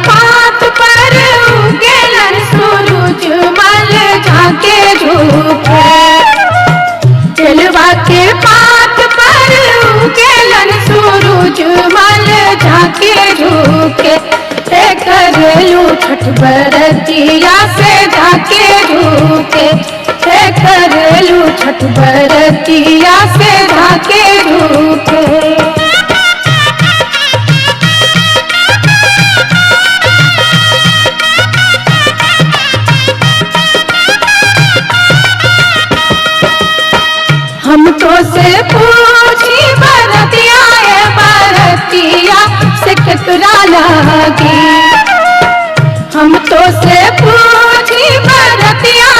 पात पर उगेलन सूरज मल झाके झुके। जलवा के पात पर उगेलन सूरज मल झाके झुके। करेलू छठ बरतिया से झाके झुके। करेलू छठ बरतिया से झाके झुके। हम तो से पूछी बरतिया बरतिया से केकरा लागी। हम तो से पूछी बरतिया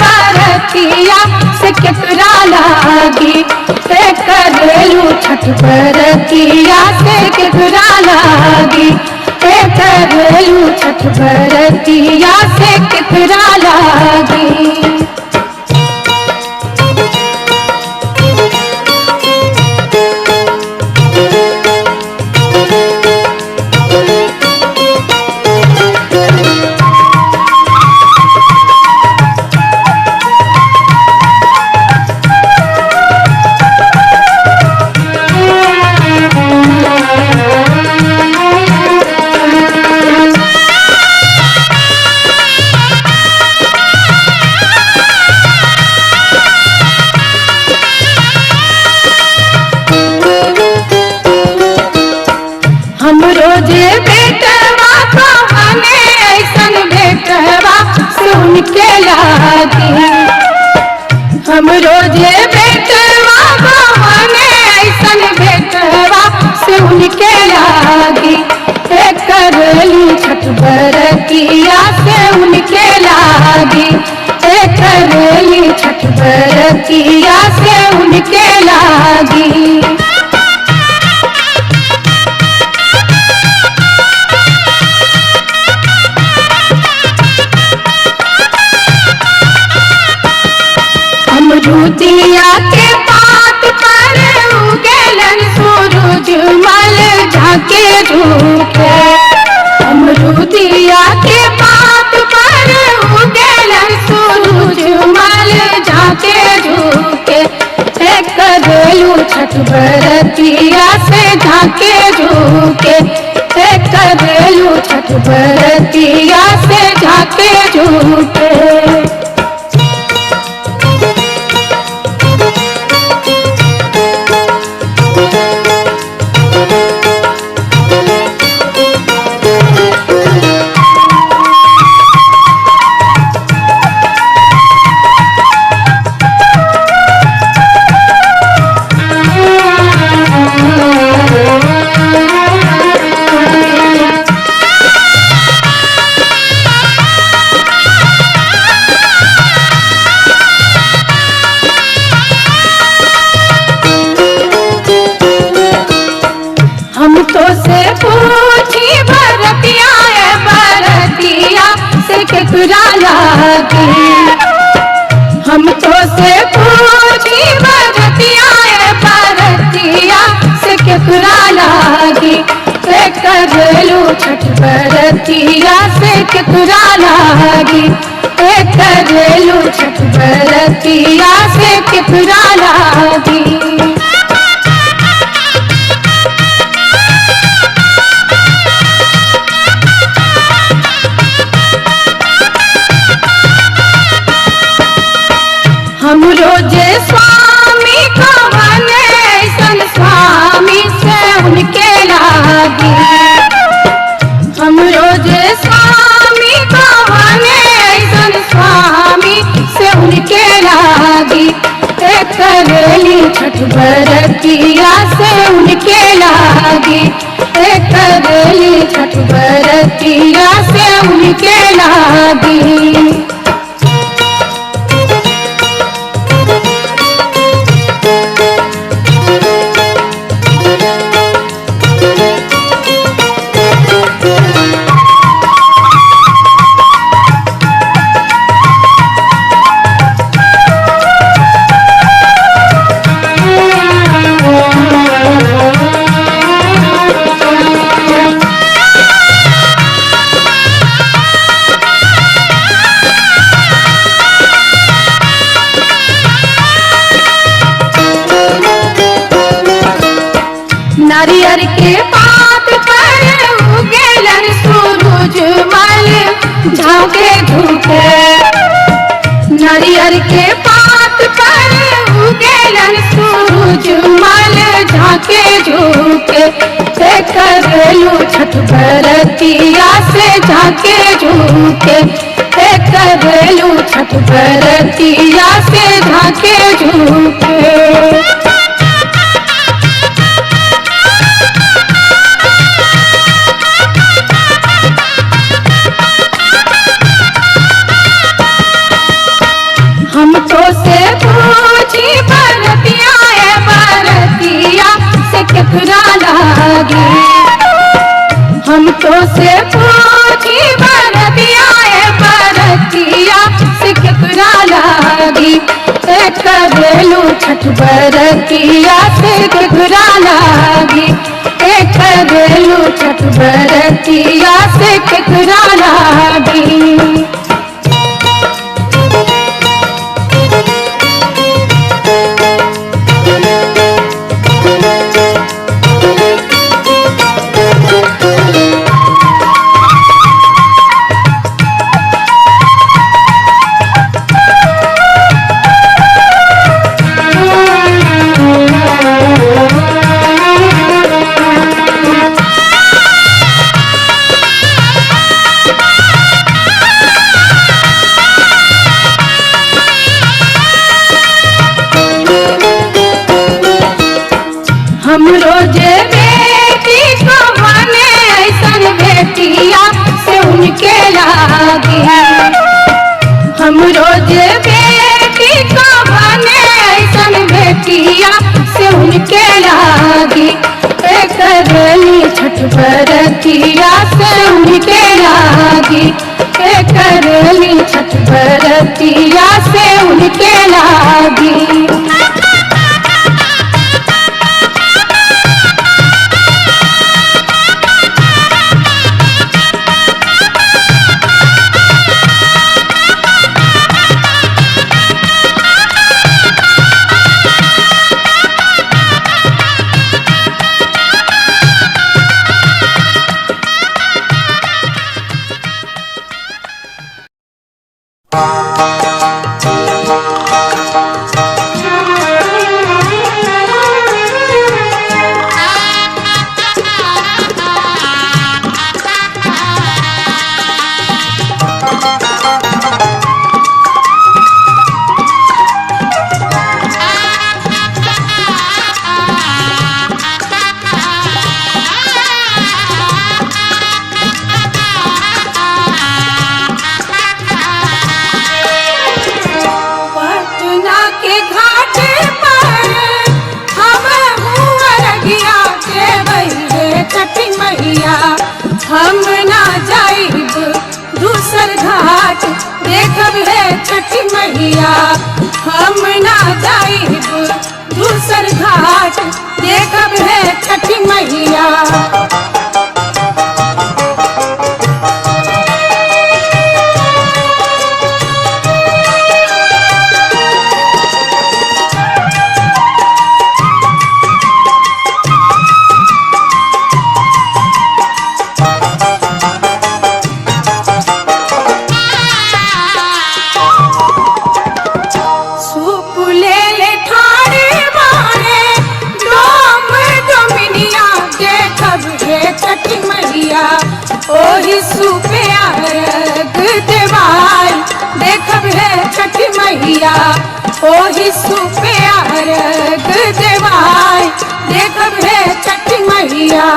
बरतिया से केकरा लागी। करेलू छठ बरतिया से केकरा लागी। करेलू छठ बरतिया से केकरा लागी। हम रोजे बेटवा को हमें ऐसन बेटवा सुन के लागी। हम रोजे बेटवा को हमें ऐसन बेटवा सुन के लागी। करेलू छठ बरतिया से उनके लागी। करेलू छठ बरतिया से उनके लागी। अमरूदिया के पात पर उगेलन सूरज मल झाके झुके। अमरूदिया के पात पर उगेलन सूरज मल झाके झुके। करेलू छठ बरतिया से झाके झुके। करेलू छठ बरतिया से झाके झुके। हम तो से पूछी बरतिया बरतिया से केकरा लागी। हम तो से पूछी बरतिया बरतिया से केकरा लागी। करेलू छठ बरतिया से केकरा लागी। करेलू छठ बरतिया से केकरा लागी। हम रोजे स्वामी को बने ऐसन स्वामी से उनके लागी। हम रोजे स्वामी को बने ऐसन स्वामी से उनके लागी। करेलू छठ बरतिया से उनके लागी। करेलू छठ बरतिया से उनके लागी। पियर के पात पर उगेलन सूरज मल झाके झुके से करलू छठ बरतिया से झाके झुके से करलू छठ बरतिया से झाके झुके। हम तो से पूछी बरतिया बरतिया से केकरा लागी। हम तो से पूछी बरतिया बरतिया से केकरा लागी। करलू छठ बरतिया से केकरा लागी। करलू छठ बरतिया से केकरा लागी। हम रोजे बेटी को बने ऐसन बेटिया से उनके लागी। हम रोजे बेटी को बने ऐसन बेटिया से उनके लागी। करली छठ बरतिया से उनके लागी। करली छठ बरतिया से उनके लागी। हम ना जाइब दूसर घाट देखब है छठी मैया। हम ना जाइब दूसर घाट देखब है छठी मैया। ओही सुपे अर्घ देवाय देखब है छठी मैया। ओही सुपे अर्घ देवाय देखब है छठी मैया।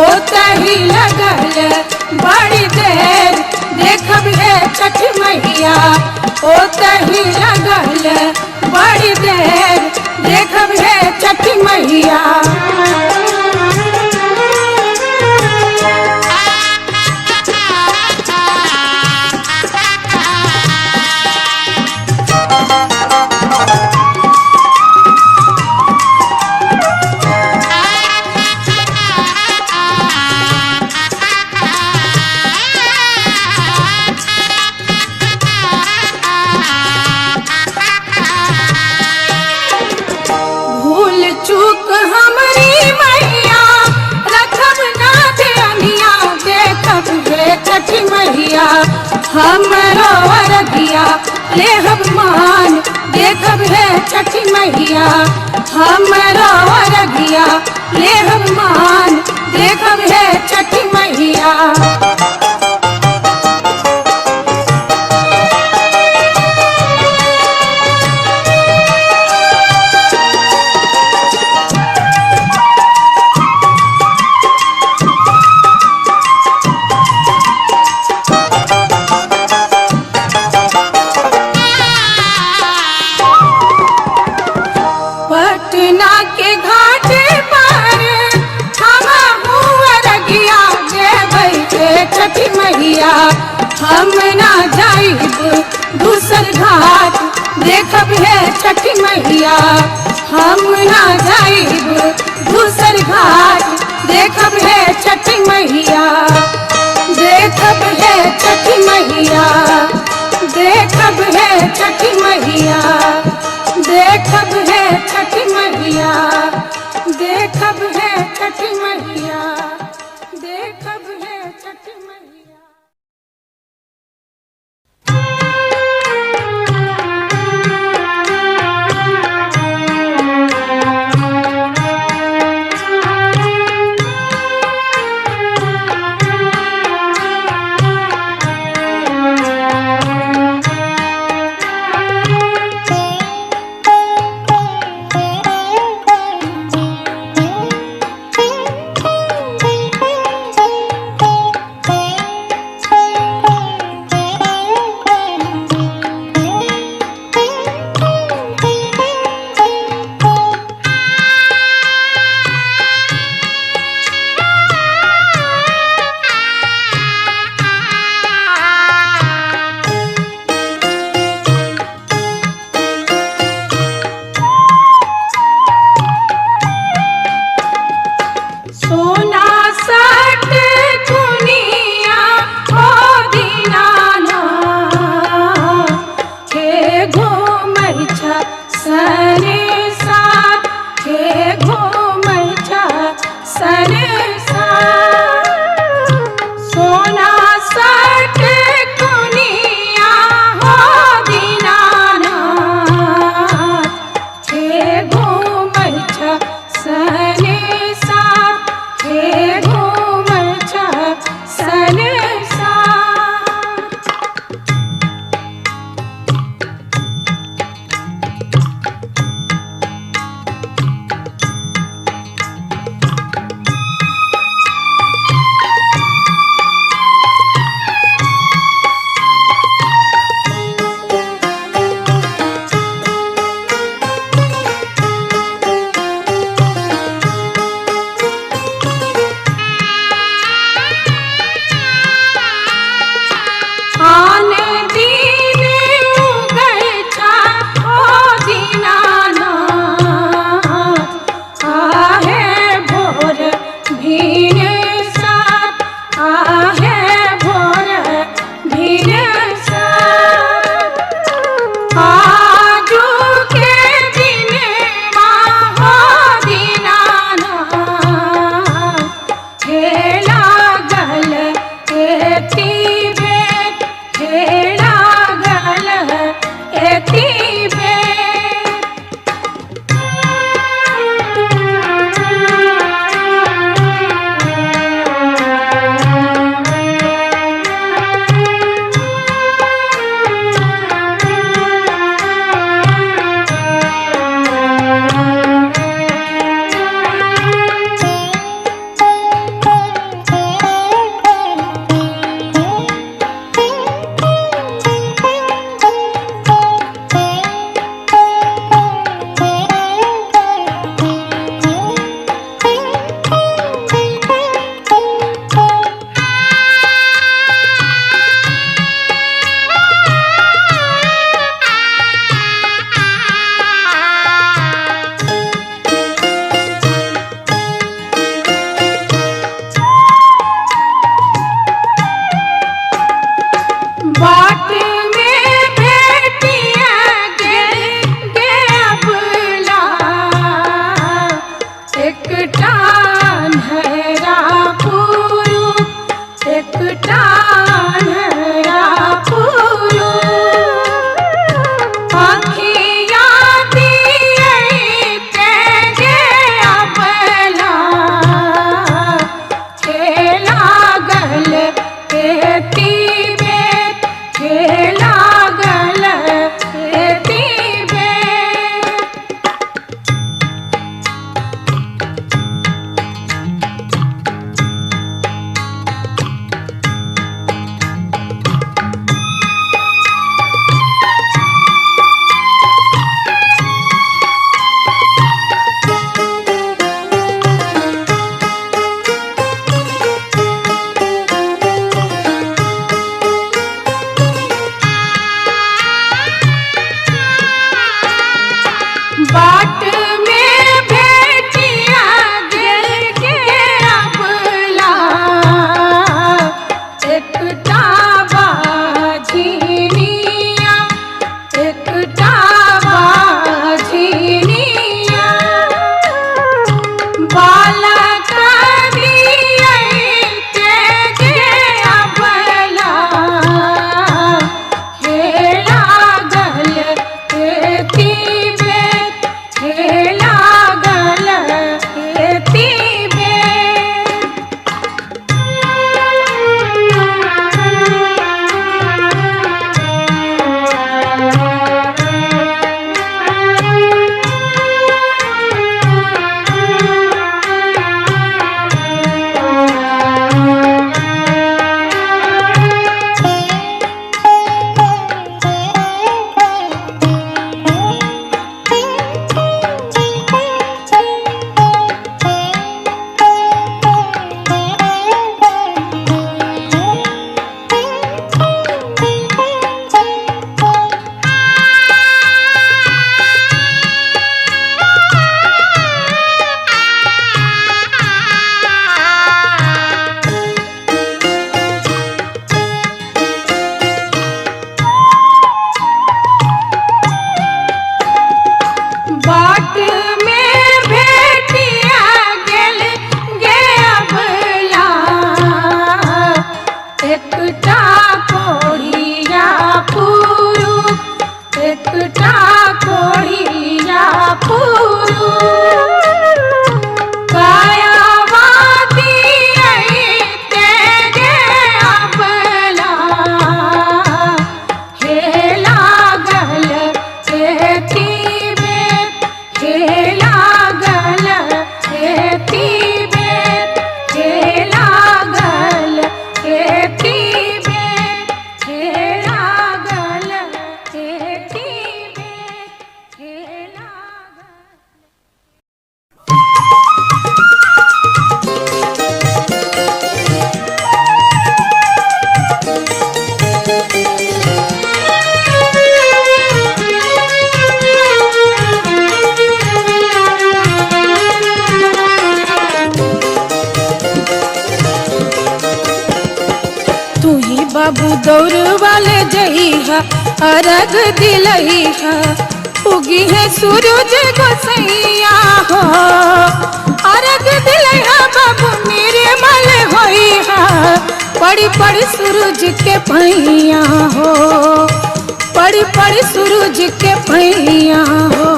होता ही लगल बड़ी देर देखब है छठ मैया होता ही लगल बड़ी देर देखब है छठ मैया चूक हमारी मैया रखब ना ध्यानिया देखब हे छठ मैया हमरो अरगिया लेहब मान देखब हे छठ मैया हमरो अरगिया लेहब मान देखब हे छठ मैया पटना के घाट पर हमा अरगिया देबै के छठ मैया हम ना जाइब दूसर घाट देखब है छठ मैया हम ना जाइब दूसर घाट देखब है छठ मैया देखब है छठ मैया देखब है छठ मैया देखब है छठ मैया देखब है छठ मैया देखब है छठ मैया बाबू दौड़ वाले जइहा अर्घ दिलइहा उगी है सूरज गोसैया हो अर्घ दिलइहा बाबू निर्मल होइहा पड़ी पड़ी सूरज के पैया हो पड़ी पड़ी सूरज के पैया हो।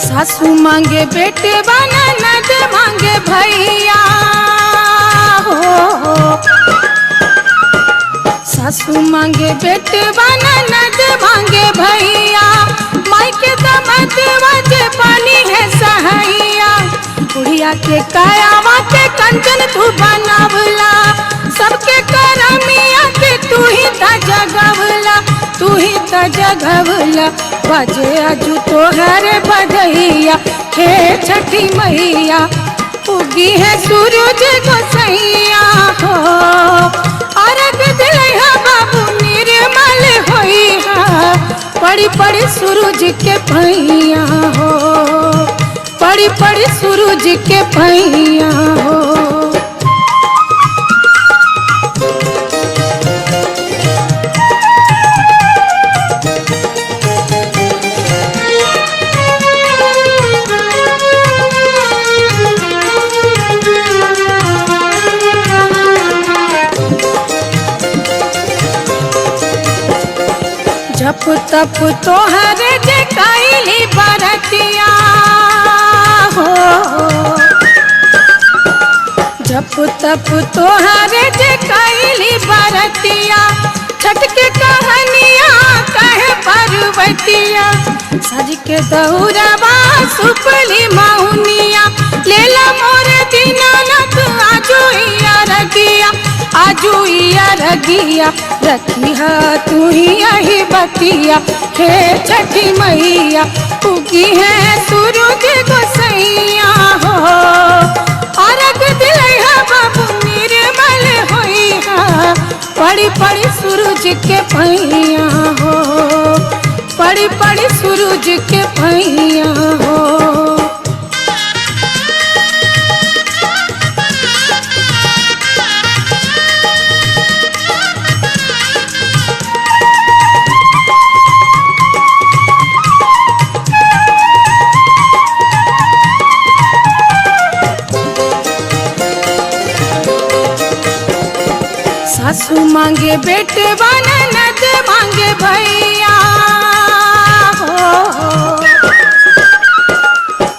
सासू मांगे बेटे बना नद मांगे भैया हो सासू मांगे बेटे बना नद मांगे भैया माई के दमद वजे पानी है सहैया बुढ़िया के कायावा के कंचन तू बनावला सबके करमिया के तू ही त जगवला तू ही त जगवला बजे आजू तोहर बधैया हे छठी मैया उगी है सूरज गोसैया हो अर्घ दिलइहा बाबू निर्मल होइहा पड़ी पड़ी सूरज के पैया हो पड़ी पड़ी सूरज के पैया हो। जप तप तोहरे जे कैली बरतिया हो जप तप तोहरे जे कैली बरतिया छठ के कहानिया कहे पर्वतिया सज के दौड़वा सुपली मौनिया लेला मोर दीनानाथ आजू इया रगिया रखिया तू ही यही बतिया हे छठी मैया उगी है सूरज गोसैया हो अर्घ दिलइहा बाबू निर्मल होइहा पड़ी पड़ी सूरज के पैया हो पड़ी पड़ी सूरज के पैया हो। सासू मांगे बेटे बना नद मांगे भैया हो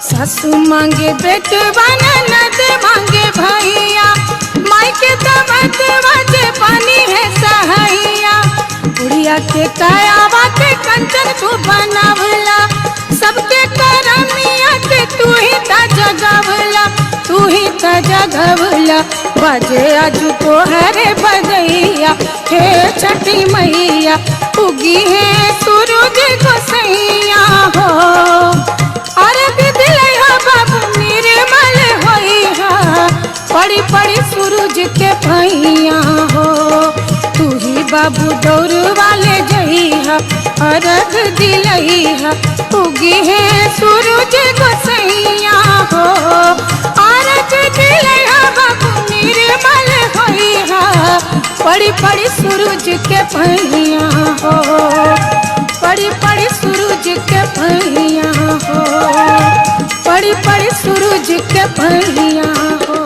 सासू मांगे बेटे बना नद मांगे भैया माई के दमद वजे पानी है सहैया बुढ़िया के कायावा के कंचन तू बनावला सबके करमिया के तू ही त जगवला तू ही त जगवला बजे आजू तोहरे बधैया हे छठी मैया उगी है सूरज गोसैया हो अर्घ दिलइहा बाबू निर्मल होइहा पड़ी पड़ी सूरज के पैया हो तू ही बाबू दौड़ वाले जइहा अर्घ दिलइहा उगी है सूरज गोसैया हो अर्घ दिलइहा बाबू निर्मल होइहा पड़ी पड़ी सूरज के पैया हो पड़ी पड़ी सूरज के पैया हो पड़ी पड़ी सूरज के पैया हो।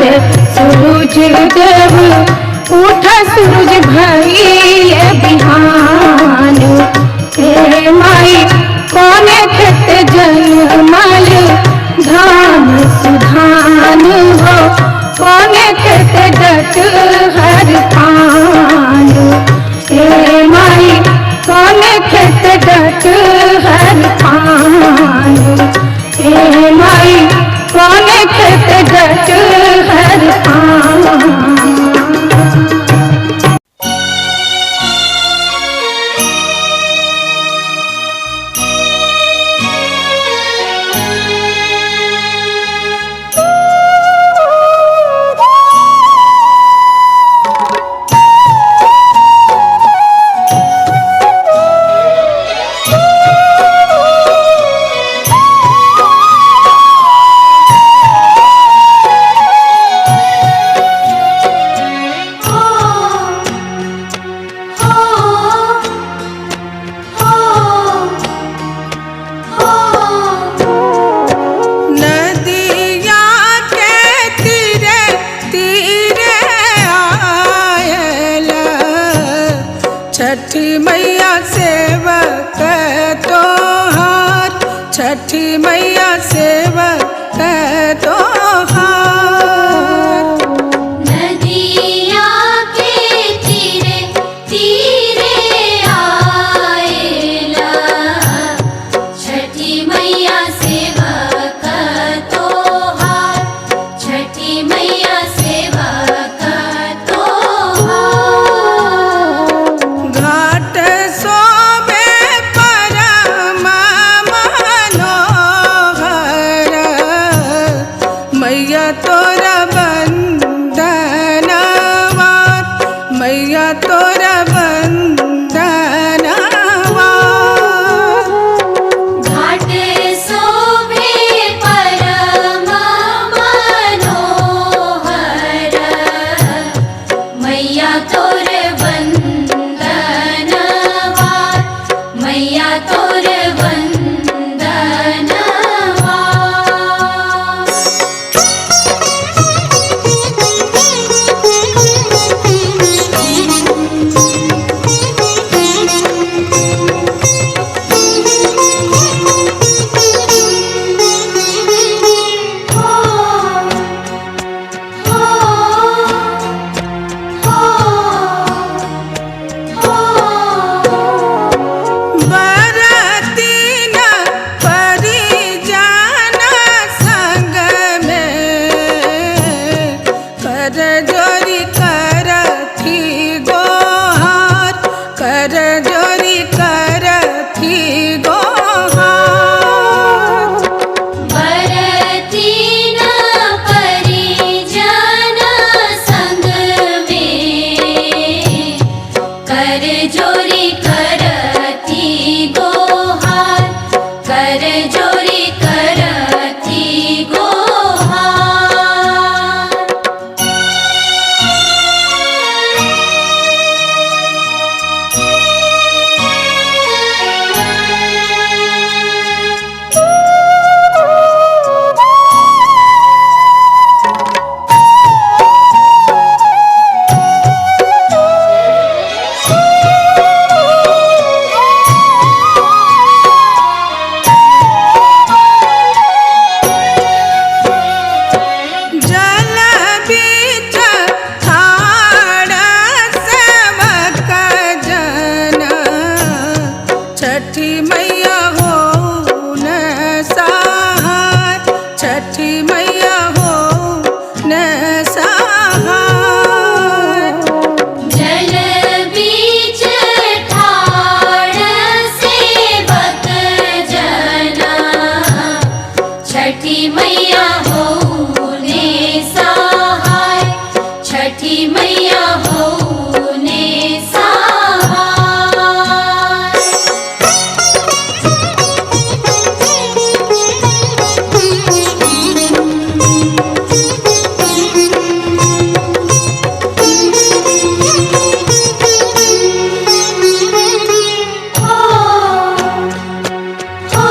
रे सूरज देव उठ सूरज भइले बिहान हे माई कोने खेत जलमल धान सुधान हो कोने खेत डट हर पान हे माई कोने खेत डट हर पान हे माई कोने खेत डट हर पान। छठी मैया सेवक तोहार, छठी मैया सेवक तोहार। नदिया के तीरे तीरे आएला, छठी मैया सेवक तोहार, छठी मैया सेवक तोहार। घाट सोबे परम मनोहर, मैया तोरा वंदनवा, मैया तोरा वंदनवा। घाट शोभे परम मनोहर, मैया तोर वंदनवा, मैया तोर वंदनवा। बरतीन परिजन संग में, कर जोरी करथी गोहार, कर जोरी करथी गोहार। बरतीन परिजन संग में, कर जोरी करती गोहार, कर जोरी करती गोहार। जल बीच ठाड़ सेवक जन, छठी मैया हो न सहाय, छठी मैया हो न सहाय। जल बीच ठाड़ सेवक जना, छठी मैया हो ने सहाय, छठी मैया हो ने सहाय। हो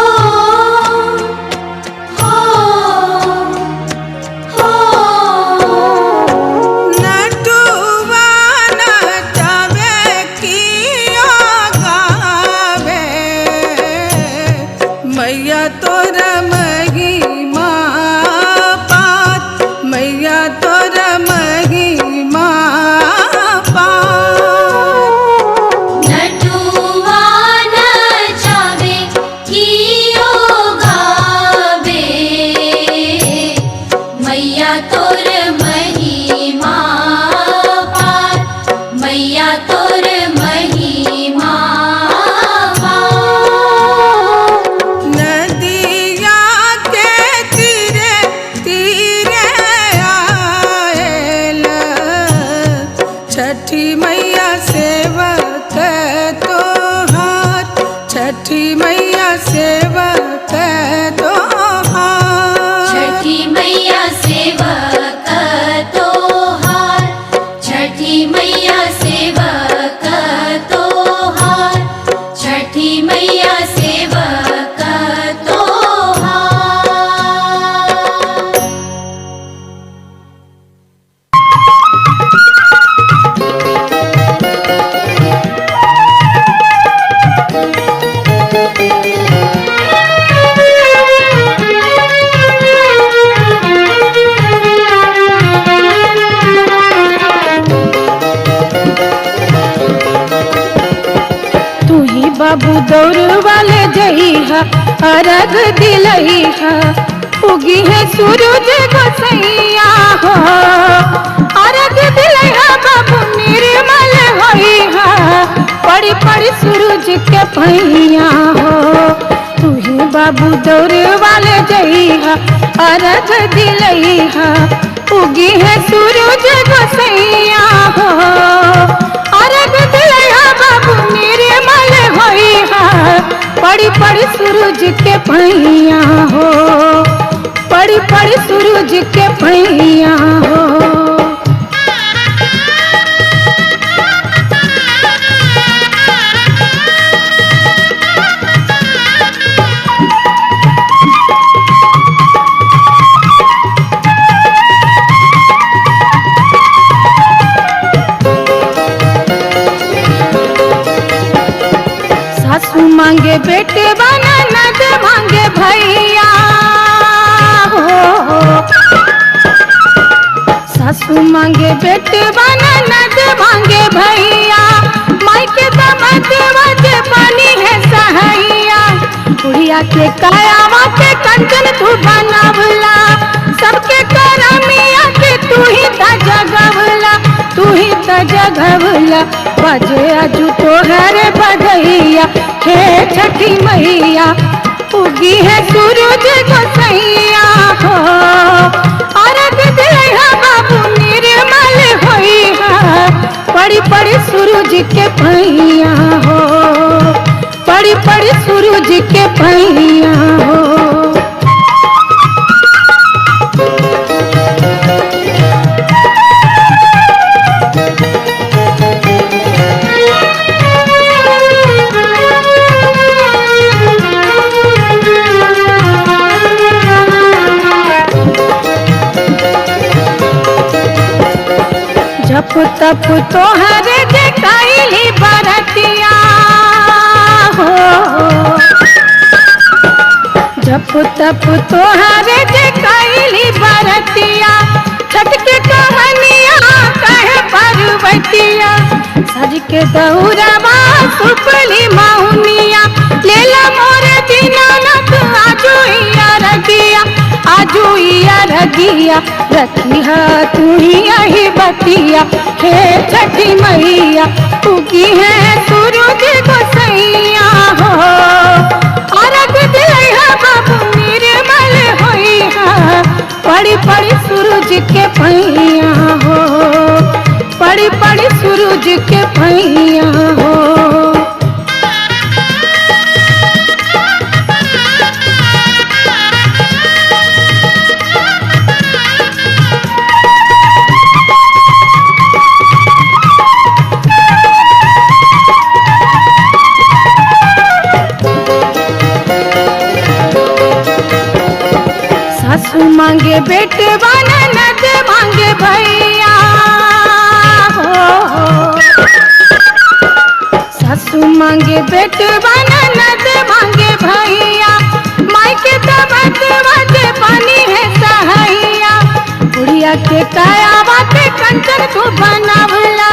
अर्घ दिलैहा उगी है सूरज गोसैया हो अर्घ दिलैहा बाबू निर्मल होइहा पड़ी पड़ी सूरज के पैया हो तू ही बाबू दौड़ वाले जइहा अर्घ दिलैहा उगी है सूरज गोसैया हो अर्घ दिलैहा बाबू निर्मल होइहा पड़ी पड़ी सूरज के पैया हो पड़ी पड़ी सूरज के पैया हो सासू मांगे बेटे बना नद मांगे भैया हो सासू मांगे बेटे बना नद मांगे भैया मायके दमद वज पानी है सहैया बुढ़िया के कायावा के कंचन तू बनावला सबके करमिया के तू ही त जगवला तू ही त जगवला बजे अजू तोहर बधैया हे छठी मैया उगी है सूरज गोसैया हो अर्घ दिलैहा बाबू निर्मल होइहा पड़ी पड़ी सूरज के पैया हो पड़ी पड़ी सूरज के पैया हो जप तप तोहरे जे कैली बरतिया हो जप तप तोहरे जे कैली बरतिया छठ के कहानिया कहे पर्वतिया सज के दौड़वा सुपली मौनिया लेला मोरे दीनानाथ आजुइया रगिया रखिया तू ही यही बतिया हे छठी मैया उगी है सूरज गोसैया हो अर्घ दिलैहा बाबू निर्मल होइहा पड़ी पड़ी सूरज के पैया हो पड़ी पड़ी सूरज के पैया हो सासू मांगे बेटे बना नद मांगे भैया हो सासू मांगे बेटे बना नद मांगे भैया मायके दमद वजे पानी है सहैया बुढ़िया के कायावा के कंचन तू बनावला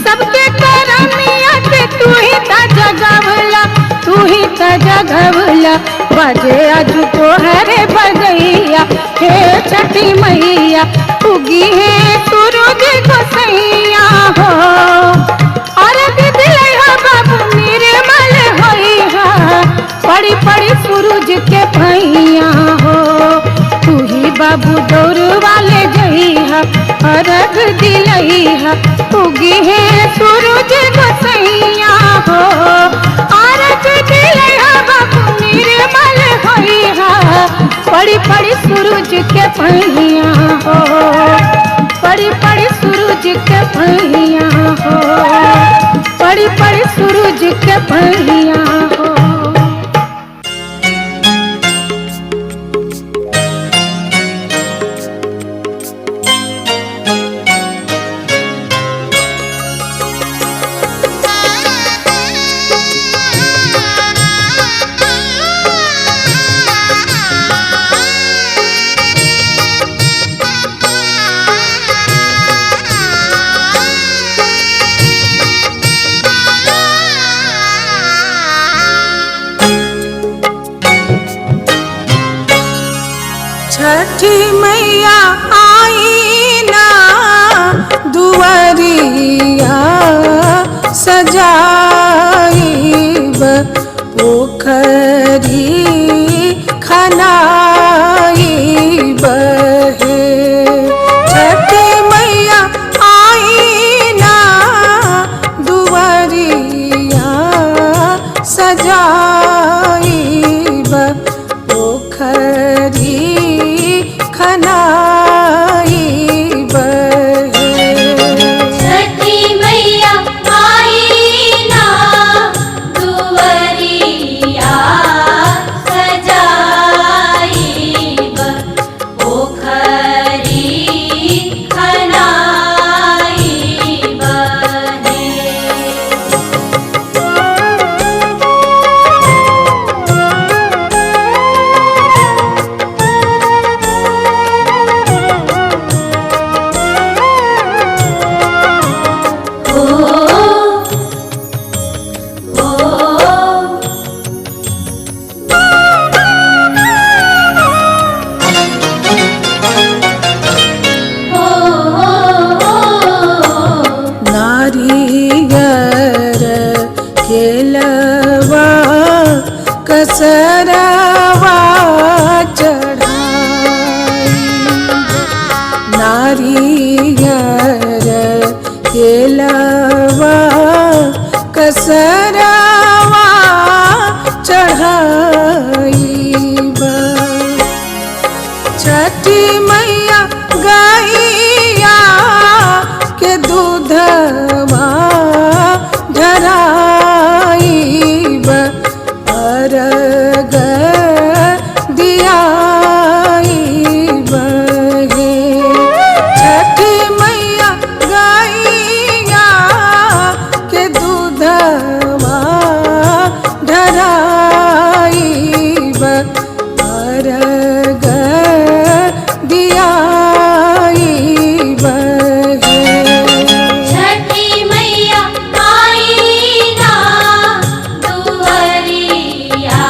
सबके करमिया के तू ही त जगवला तू ही त जगवला बजे अजू तोहरे बजैया हे छठी मैया उगी है सूरज गोसैया हो अर्घ दिलैहा बाबू निर्मल होइहा पड़ी पड़ी सूरज के पैया हो तू ही बाबू दौड़ वाले जइहा अर्घ दिलैहा उगी है सूरज गोसैया हो अर्घ दिलैहा बाबू निर्मल होइहा पड़ी पड़ी सूरज के पैया हो पड़ी पड़ी सूरज के पैया हो पड़ी पड़ी सूरज के पैया हो Thank you. छठी मैया आई ना दुआरिया सजाइब पोखरी खनाइब हे। छठी मैया आई ना दुआरिया सजाइब पोखरी खनाइब हे। छठी मैया आई ना दुआरिया सजाइब पोखरी खनाइब हे। नारियर केलवा कसरवा चढ़ाई। नारियर केलवा कसरवा चढ़ाईब। छठी मैया गैया के दूधवा ढराइब अर्घ दियाइब हे। छठी मैया गैया के दूधवा ढराइब अर्घ दियाइब हे। छठी मैया आई ना दुआरिया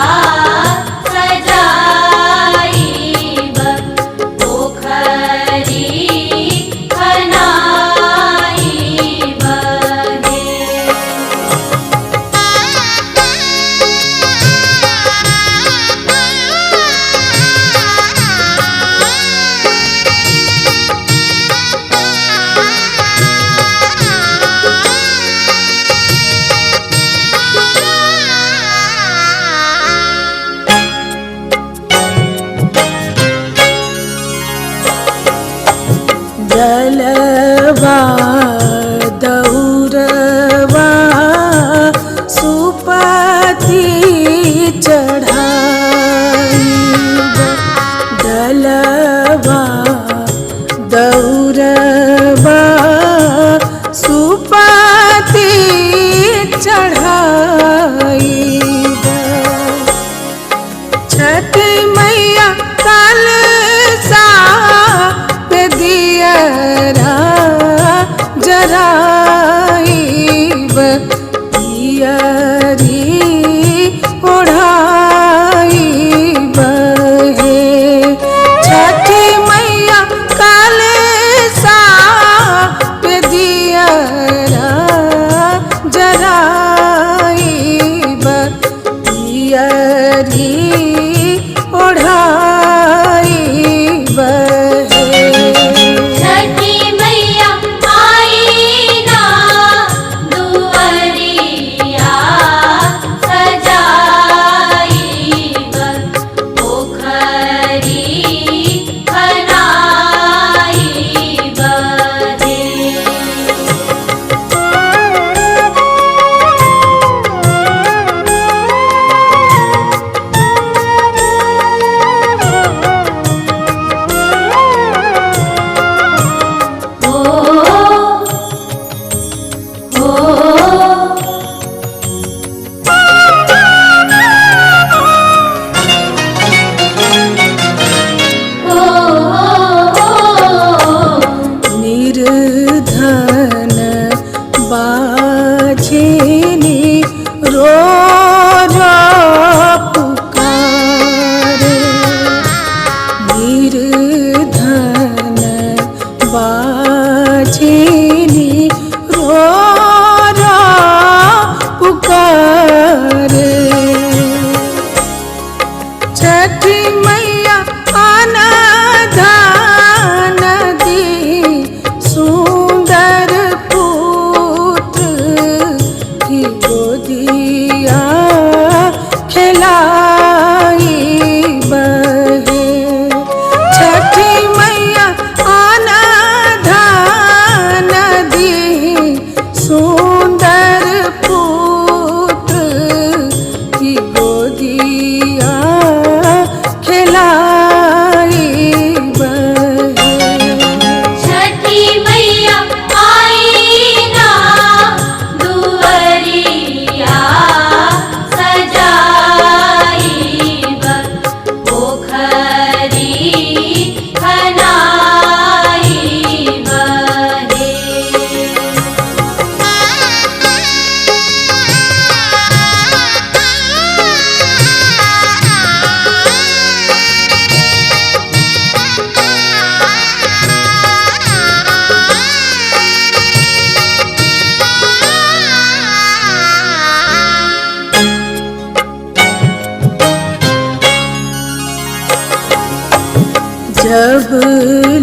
जब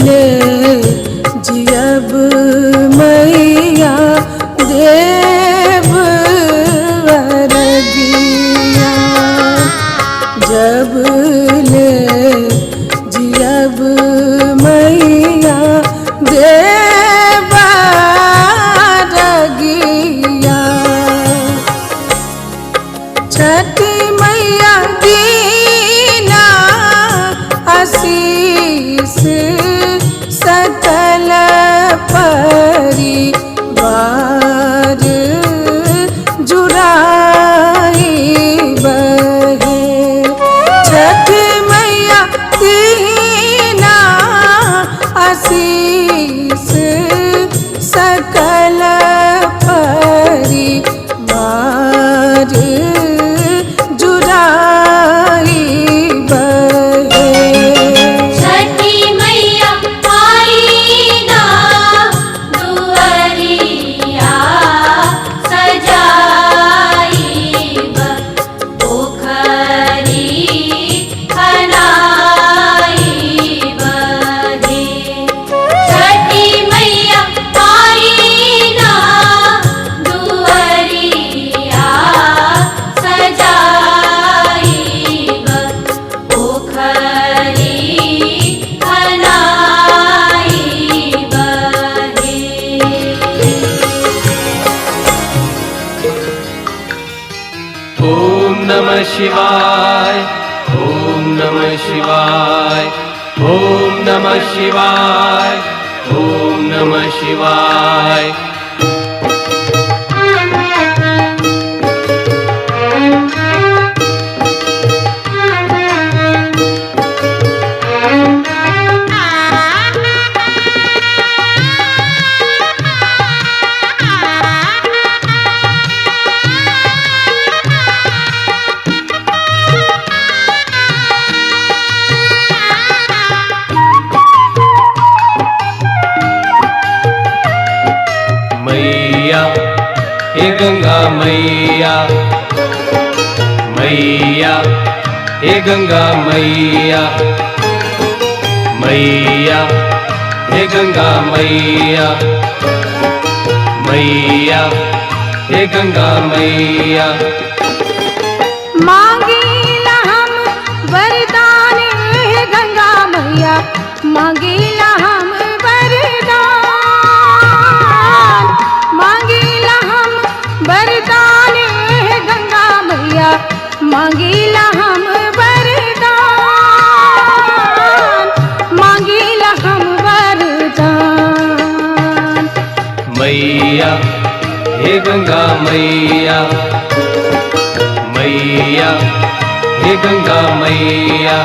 ले जियब मैया देव वरदिया, जब ले जियब मैया देव वरदिया। छठी मैया दीना आशीष सकल परिवार जुड़ाई बहे। छठी मैया दीना आशीष सकल परिवार जुड़ाई बहे। छठी मैया आई ना दुआरिया सजाईब पोखरी खनाईब हे। छठी मैया आई ना दुआरिया सजाईब पोखरी खनाईब हे। ओम नमः शिवाय, ओम नमः शिवाय, ओम नमः शिवाय, ओम नमः शिवाय। मैया हे गंगा मैया, मैया हे गंगा मैया, मैया हे गंगा मैया, मैया हे गंगा मैया। मांगीला हम वरदान हे गंगा मैया, मांगीला हम वरदान, मांगीला हम वरदान हे गंगा मैया, मांगीला हम वरदान, मांगीला हम वरदान। मैया हे गंगा मैया, मैया हे गंगा मैया।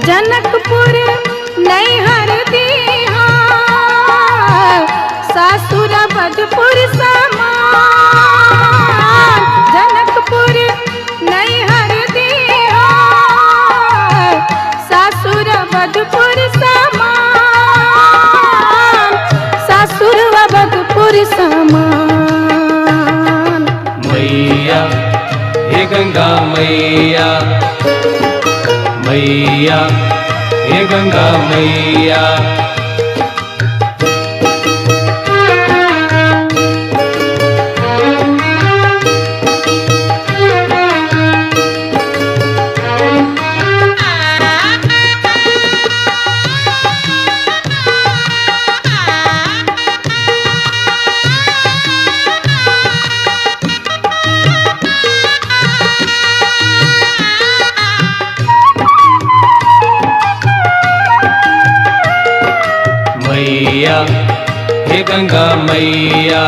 जनकपुर नैहर दीहा, सासुर बधपुर समान। जनकपुर नैहर दीहा, सासुर बधपुर समान, सासुर बधपुर समान। मैया हे गंगा मैया, मैया हे गंगा मैया। मैया हे गंगा मैया,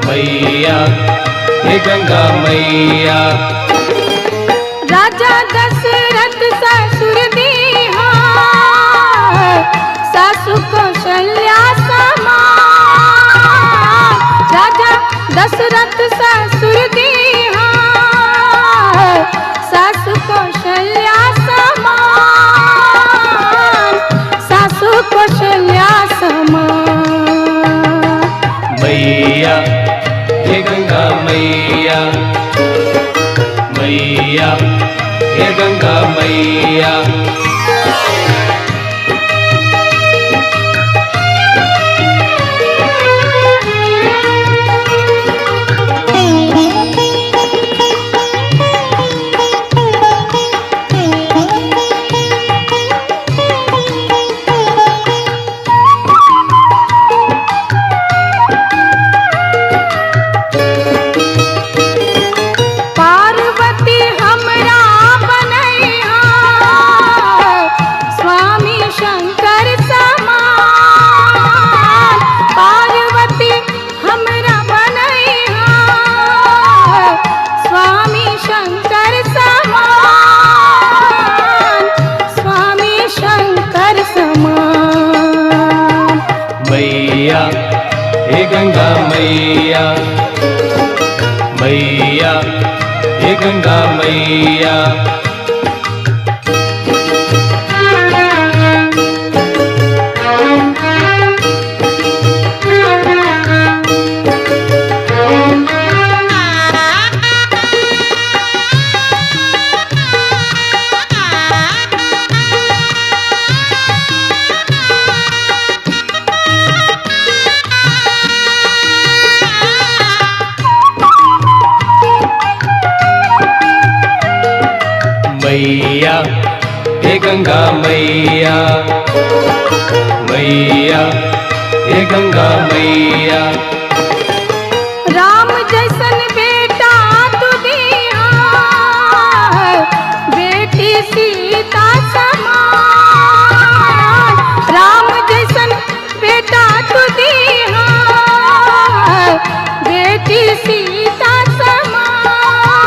मैया हे गंगा मैया। राजा दशरथ ससुर दीहा, सासु कौशल्या समान। मैया हे गंगा मैया, मैया हे गंगा मैया। मैया हे गंगा मैया, मैया हे गंगा मैया। राम जैसन बेटा तू दिया, बेटी सीता समान। राम जैसन बेटा तू दिया, बेटी सीता समान,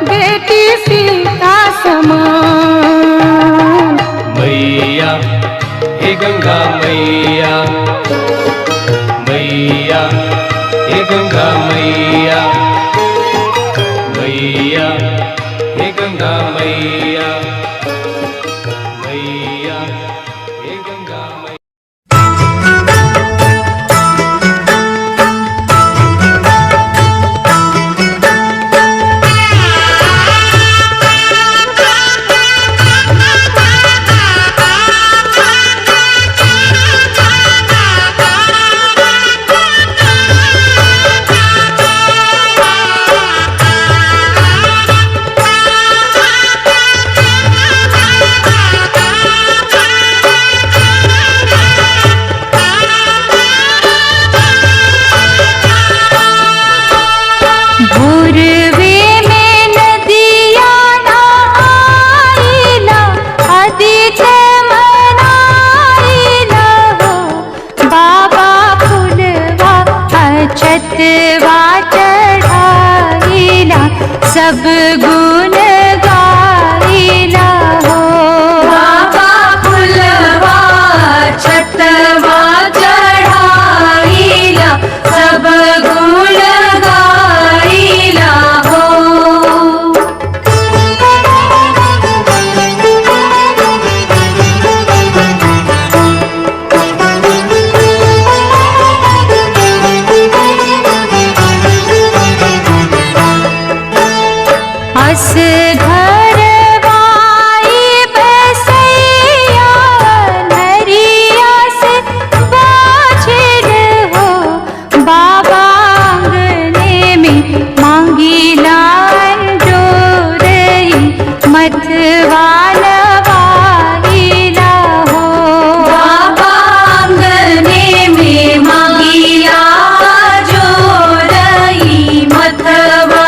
बेटी सीता समान। मैया हे गंगा मैया, मैया हे गंगा मैया, मैया हे गंगा मैया, मैया हे गंगा मैया। सब गुण गाइला हो। बाबा फुलवा छतवा चढ़ाइला, सब गुण गाइला हो। अस घर वाई बसैया, नरिया से बाझल हो। बाबा आंगने में मांगी लाल जोरई, मथवा नवाइला हो। बाबा आंगने में मांगी लाल जोरई, मथवा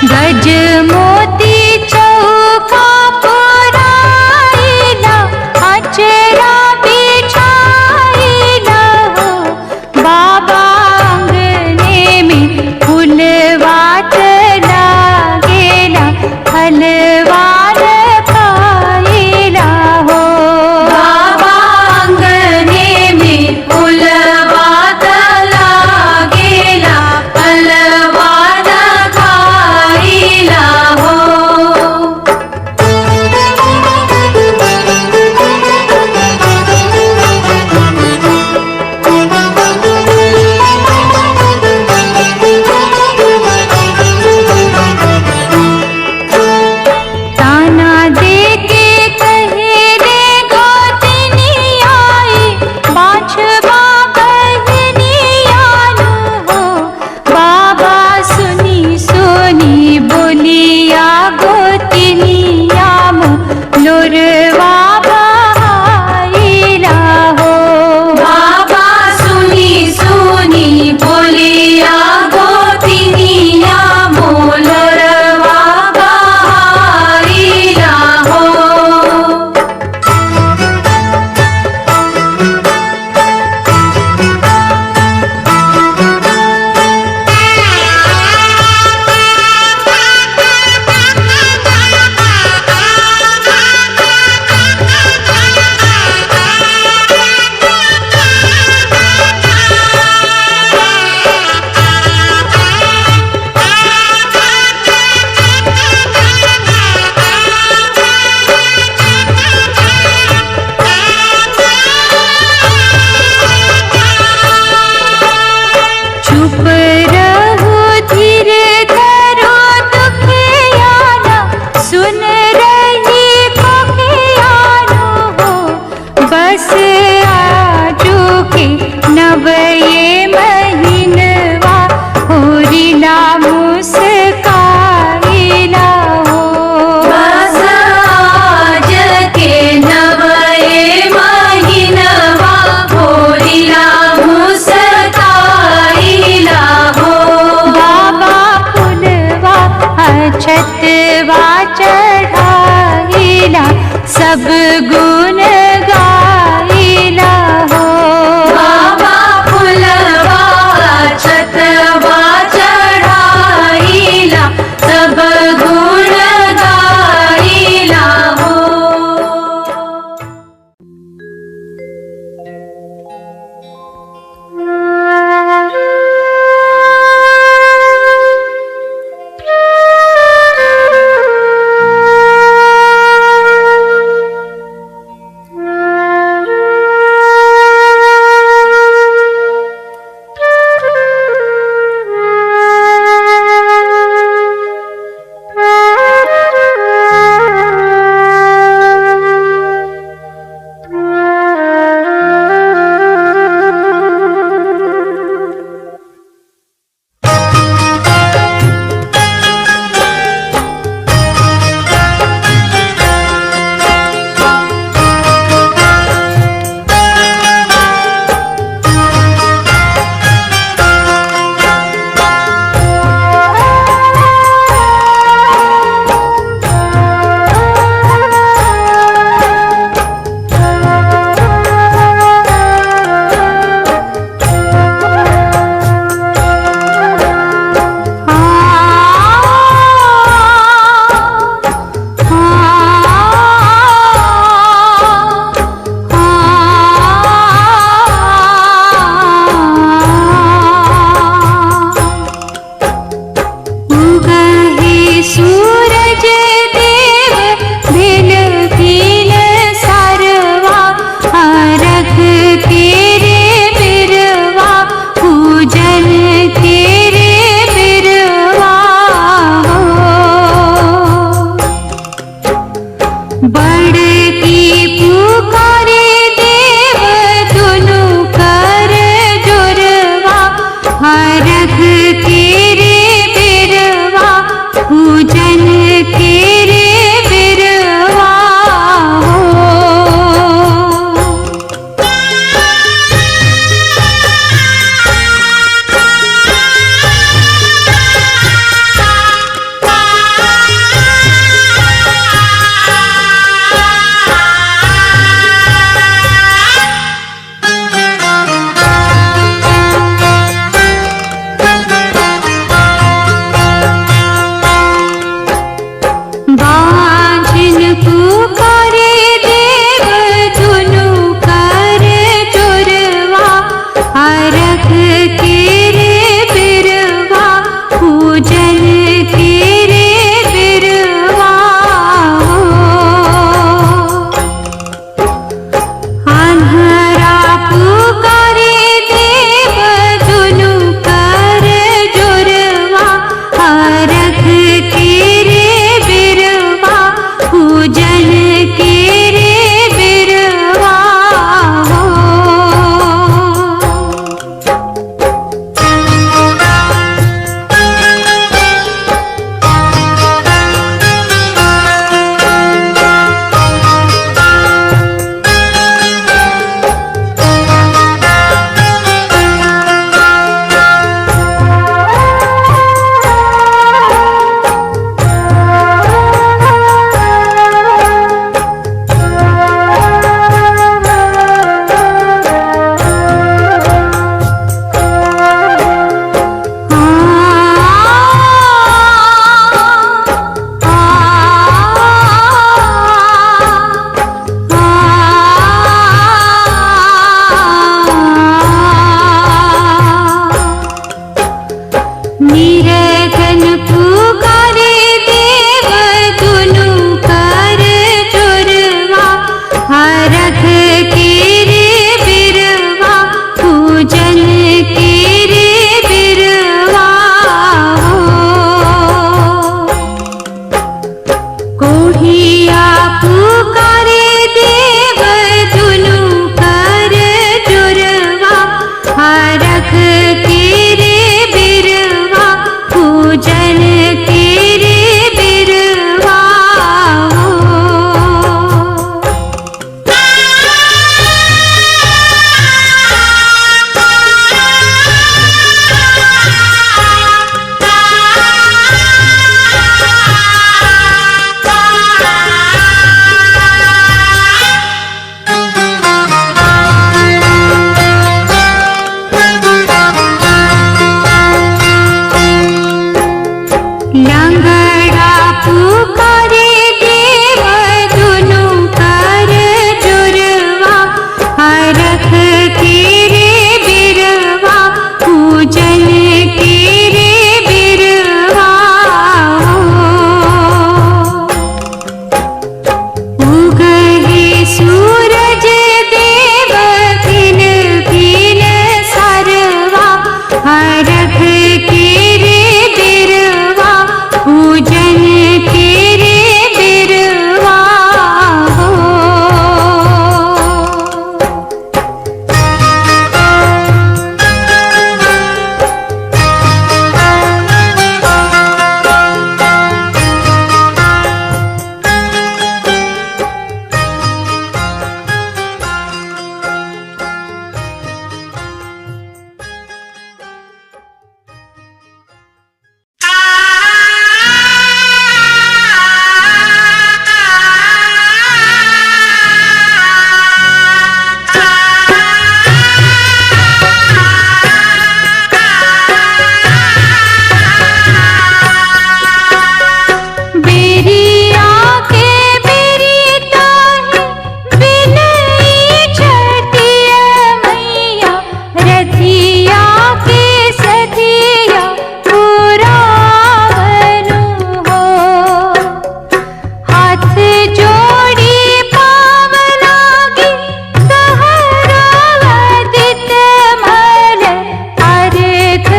गज मोती चौका पुराइला, अचरा बिछाइला हो। बाबा आंगने में फुलवा लागेला, फलवा खाइला हो। बाबा आंगने में फुलवा लागेला, फलवा खाइला हो। छतवा चढ़ाइला सब गुण गाइला हो। बाबा फुलवा छतवा चढ़ाइला सब गुण गाइला हो। रख तेरे बिरवा पूजन लंगड़ा पुकारे देव दुनु कर जुरवा, हरख के रे बिरवा, पूजन के रे बिरवा। उगहे सूरज देव किन किन सरवा, हरख के रे बिरवा, पूजन के रे बिरवा हो। बेरिया के बेरीता बिनई छटिया मैया, रथिया के सधिया पुरावनु हो। हाथ जोड़ी पाव लागी सहरावदित मल, अर्घ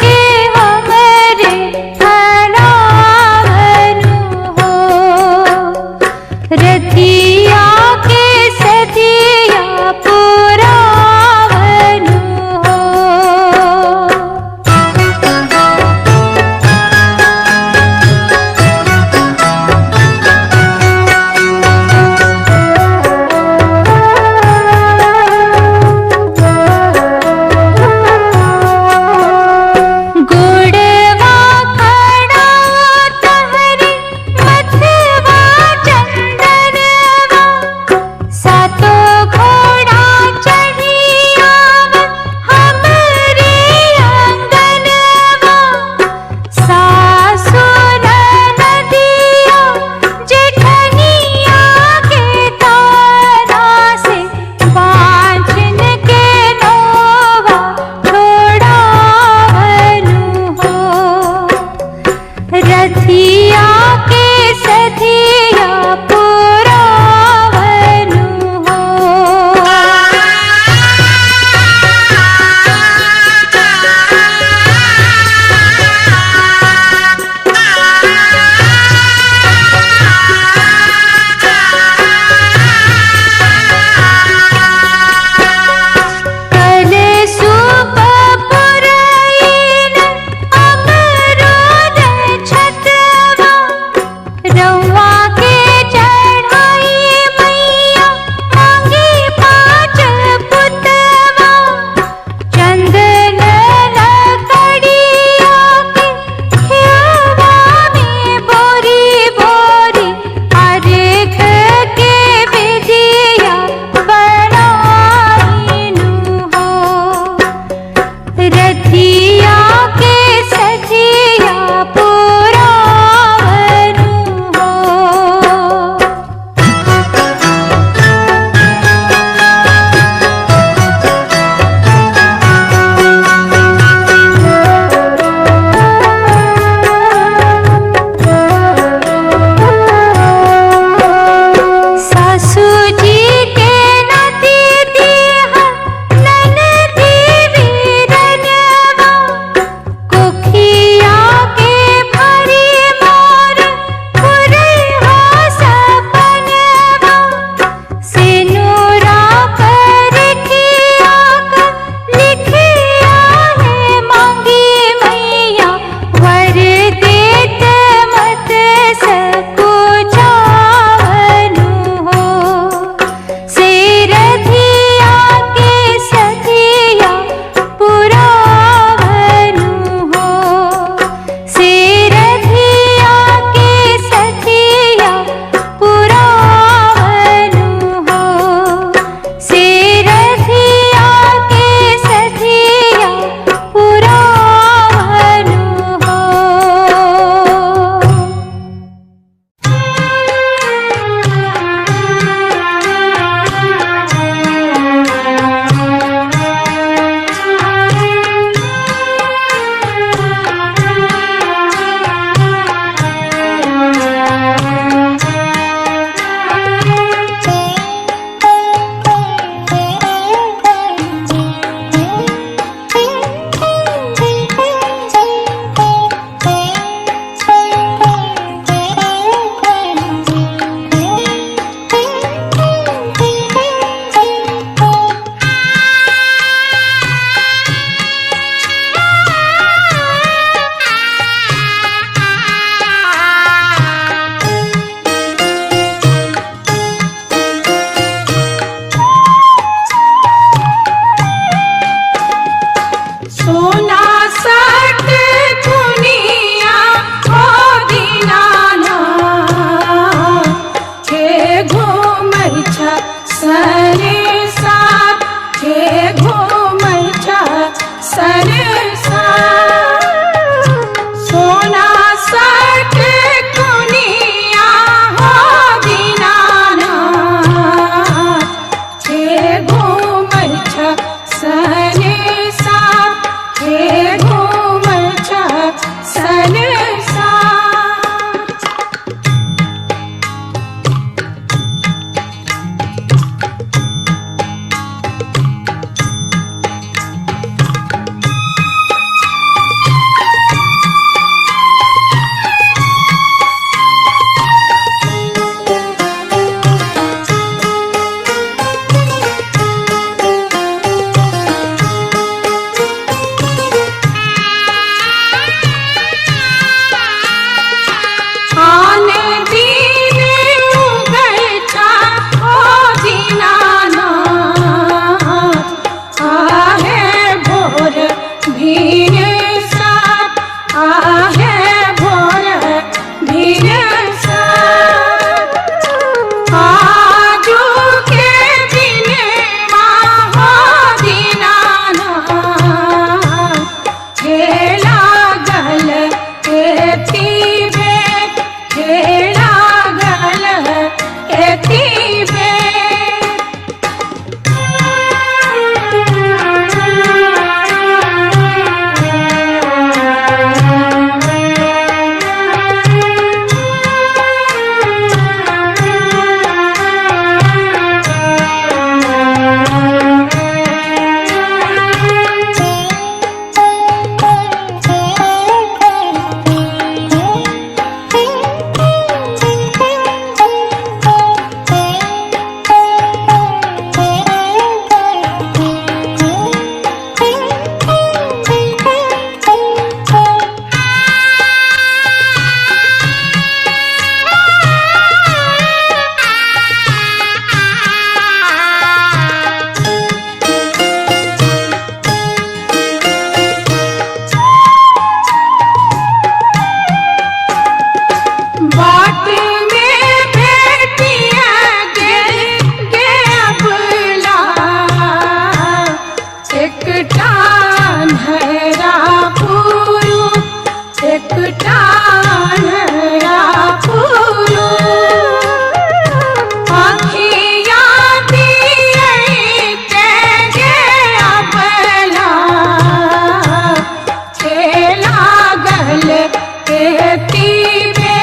के हमरे धरावनु हो। रथिया के सधिया पुरावनु हो। गोड़वा खड़ा तहरी मथवा चंदनवा, सातो घोड़ा चढ़ियाव हमरे आंगनवा। सासु ननदिया जेठनिया के ताना से, बाँझन के नोवा छोड़ावनु हो। रथिया के सधिया पुरावनु हो। कल सूप पुरैन अमरूद छतवा, रउआ के चढ़ा बे खेला गल एती बे बाट में भेटिया गे अबला एक टान्हरा पुरु एक टान्हरा पुरु आँखिया दिए गे अबला खेला गल एती बे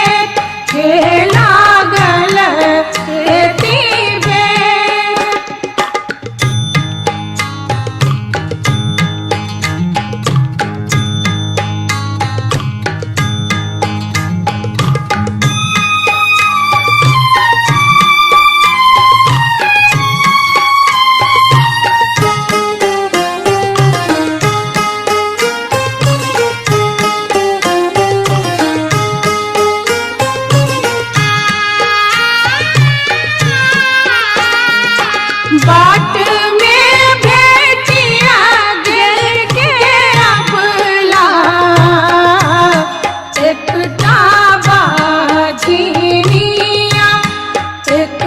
खेला गल एती बे बाट में भेटिया गे अबला एक बाझिनिया एक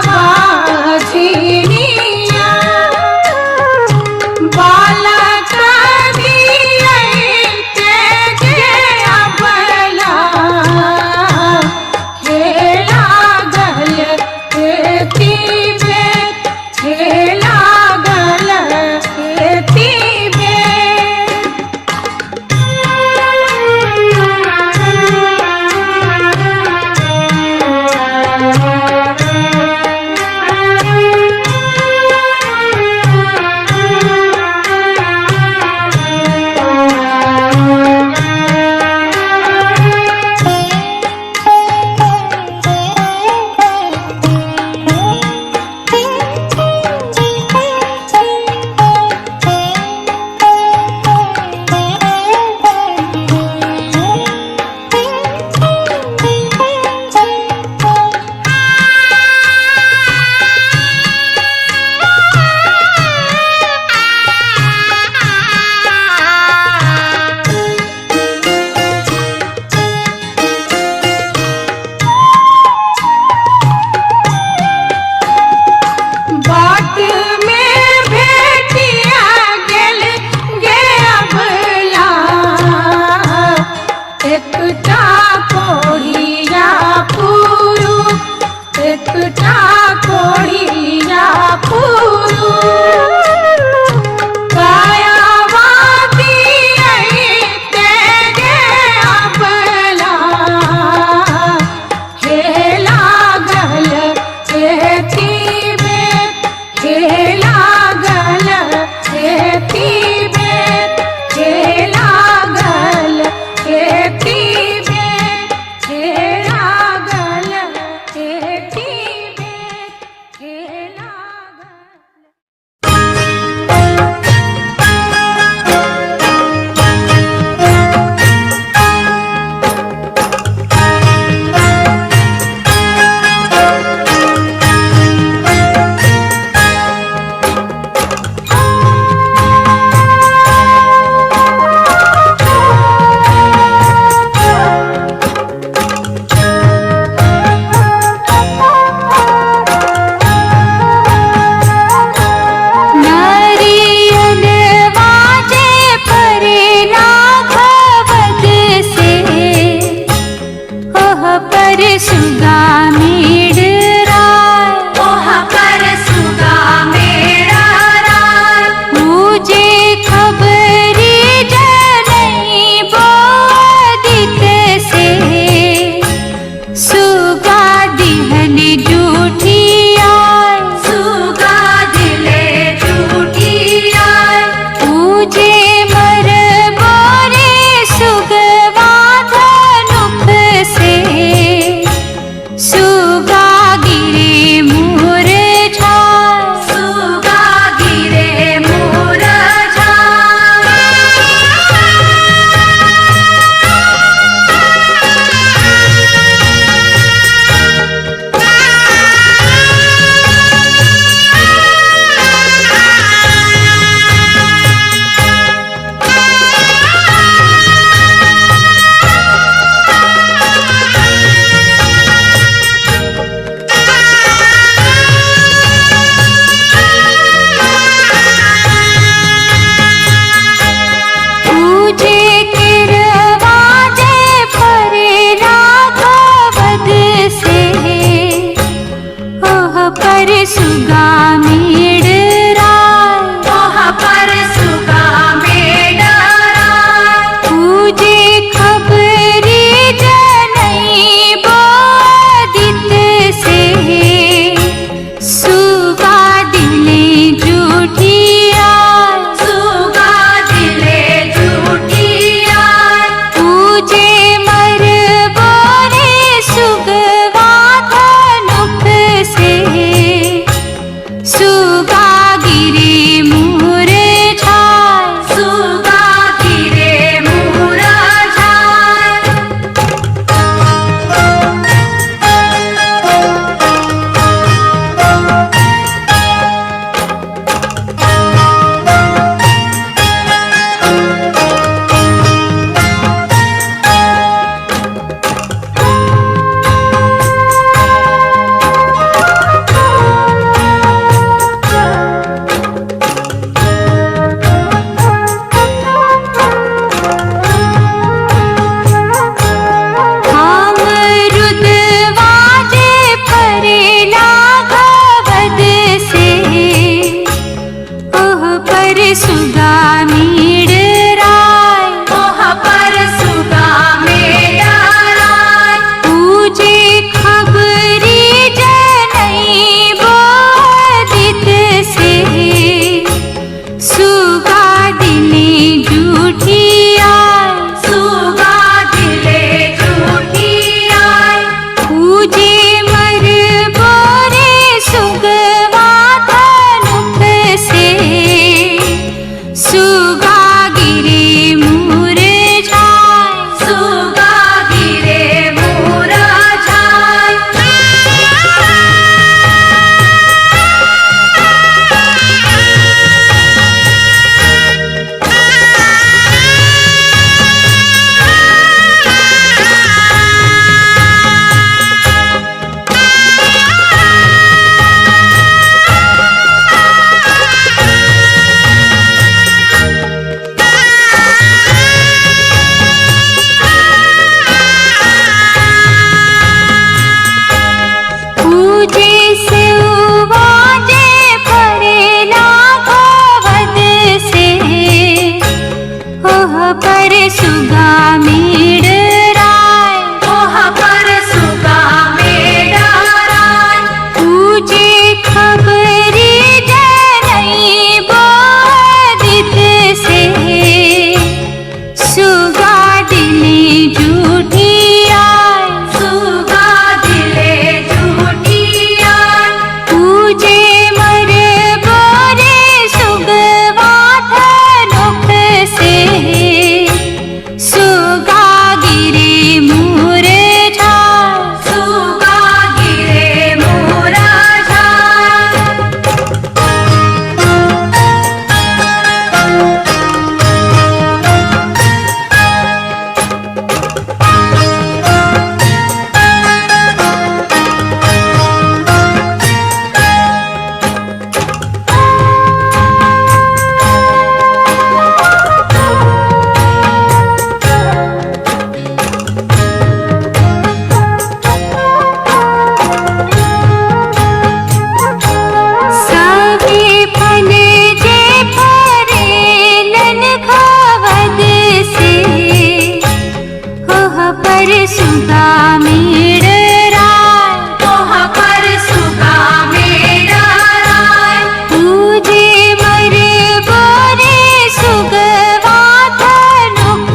बाझिनिया बालक दिए गे अबला खेला गल एती बे खेला गल एती बे बाट में भेटिया गे अबला एक कोढ़िया पुरु एक कोढ़िया पुरु कायावादी गे अबला खेला गल एती बे खेला गल एती बे खेला गल एती बे खेला गल एती बे खेला गल ओह पर सुगा मेडरा ओह पर सुगा मेरा राय मुझे खबरी जनई बोदित से सुगा दिहन जूठी आय सुगा दिले झूठी आय मुझे मर बोरे सुगवा धनुख से सुगा गिरे मोर छाय सुगा गिरे मोर मुझे किरवाजे परे राघवद से ओह पर सुगा मेडरा ओह पर सुगा मेरा राय मुझे खबरी जनई बोदित से सुगा दिले जूठी आय सुगा दिले झूठी आय मुझे मर बोरे सुगवा धनुख से सुगा गिरे मोर छाय सुगा गिरे मोर छाय हम रुदवाजे परे लाघवद से ओह पर सुगा मेडरा ओह पर सुगा मेरा राय मुझे खबरी जनई बोदित से सुगा दिले जूठी आय सुगा दिले झूठी आय मुझे मर बोरे सुगवा धनुख से सुगा गिरे मोर छाय सुगा गिरे मोर छाय मुझे सिवाजे परे लाघवद से ओह पर सुगा मेडरा ओह पर सुगा मेरा राय मुझे खबरी जनई बोदित से सुगा दिले जूठी आय सुगा दिले झूठी आय मुझे मर बोरे सुगवा धनुख से सुगा मेड़ राय, तोहा पर सुगा मेड़ राय। तुझे मर बोरे सुगवा धनुक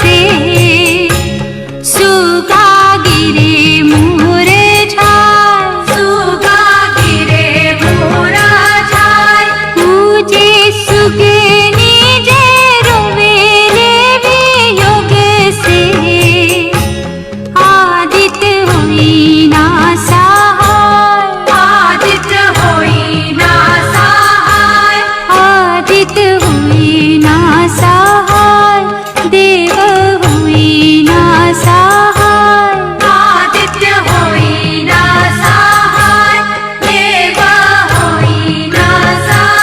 से, सुगा गिरे मुरझाय, सुगा गिरे मुरझाय। तुझे सुगनी जे रोवेले वियोग से, आदित्य होई ना सहाय, आदित्य होई ना सहाय, आदित्य होई ना सहाय, देव होई ना सहाय, आदित्य होई ना सहाय, देव होई ना सहाय।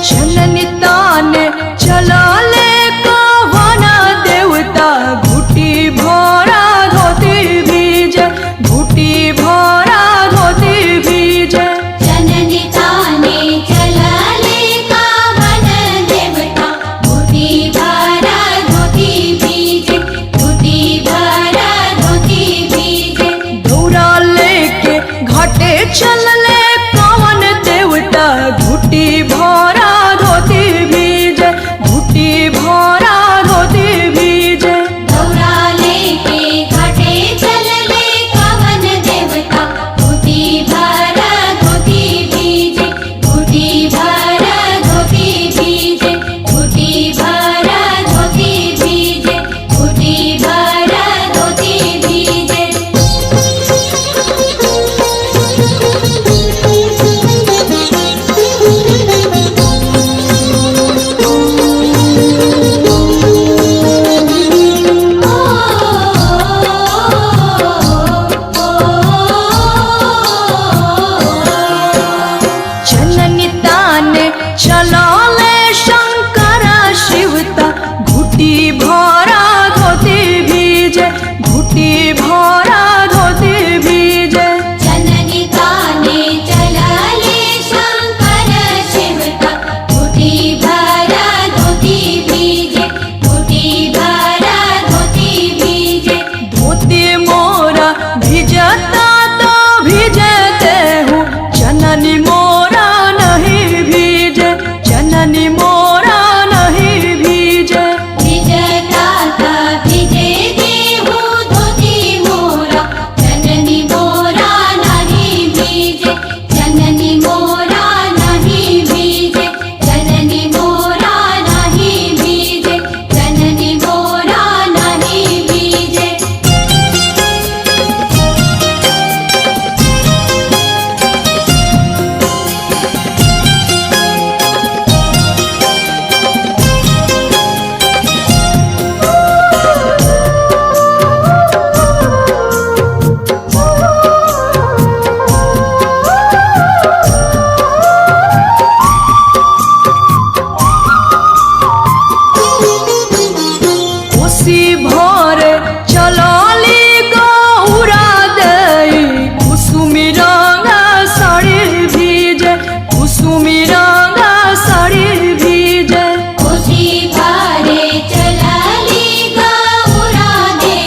जननी ताने चलाले कहना देवता, घुटी भरा धोती भीजे, घुटी भरा धोती भीजे। जननी ताने चलाले कावन देवता, घुटी भरा धोती भीजे, घुटी भरा धोती भीजे। दौरा लेके घाटे चलले कवन देवता, घुटी भरा धोती भीजे, घुटी भरा धोती भीजे। दौरा लेके घाटे चलले कावन देवता, घुटी भरा धोती भीजे, घुटी भरा धोती भीजे, घुटी भरा धोती भीजे, घुटी भरा धोती भीजे। जननी ताने चलाले शंकर शिवता, घुटी भरा धोती भीजे, घुटी भरा धोती भीजे। जननी ताने चलाले शंकर शिवता, घुटी भरा धोती भीजे, घुटी भरा धोती भीजे। धोती मोरा भिजता तो भिजते हूँ, जननी मोरा नहीं भीजे, जननी मोरा नहीं भीजे। भिजता था भिजे देहु धोती मोरा, जननी मोरा नहीं भीजे, जननी मोरा नहीं भीजे, जननी मोरा नहीं भीजे, जननी मोरा नहीं भीजे। खुशी भरे चलाली गौरा दई, कुसुमी रंगा साड़ी भीजे, कुसुमी रंगा साड़ी भीजे। खुशी भरे चलाली गौरा दे,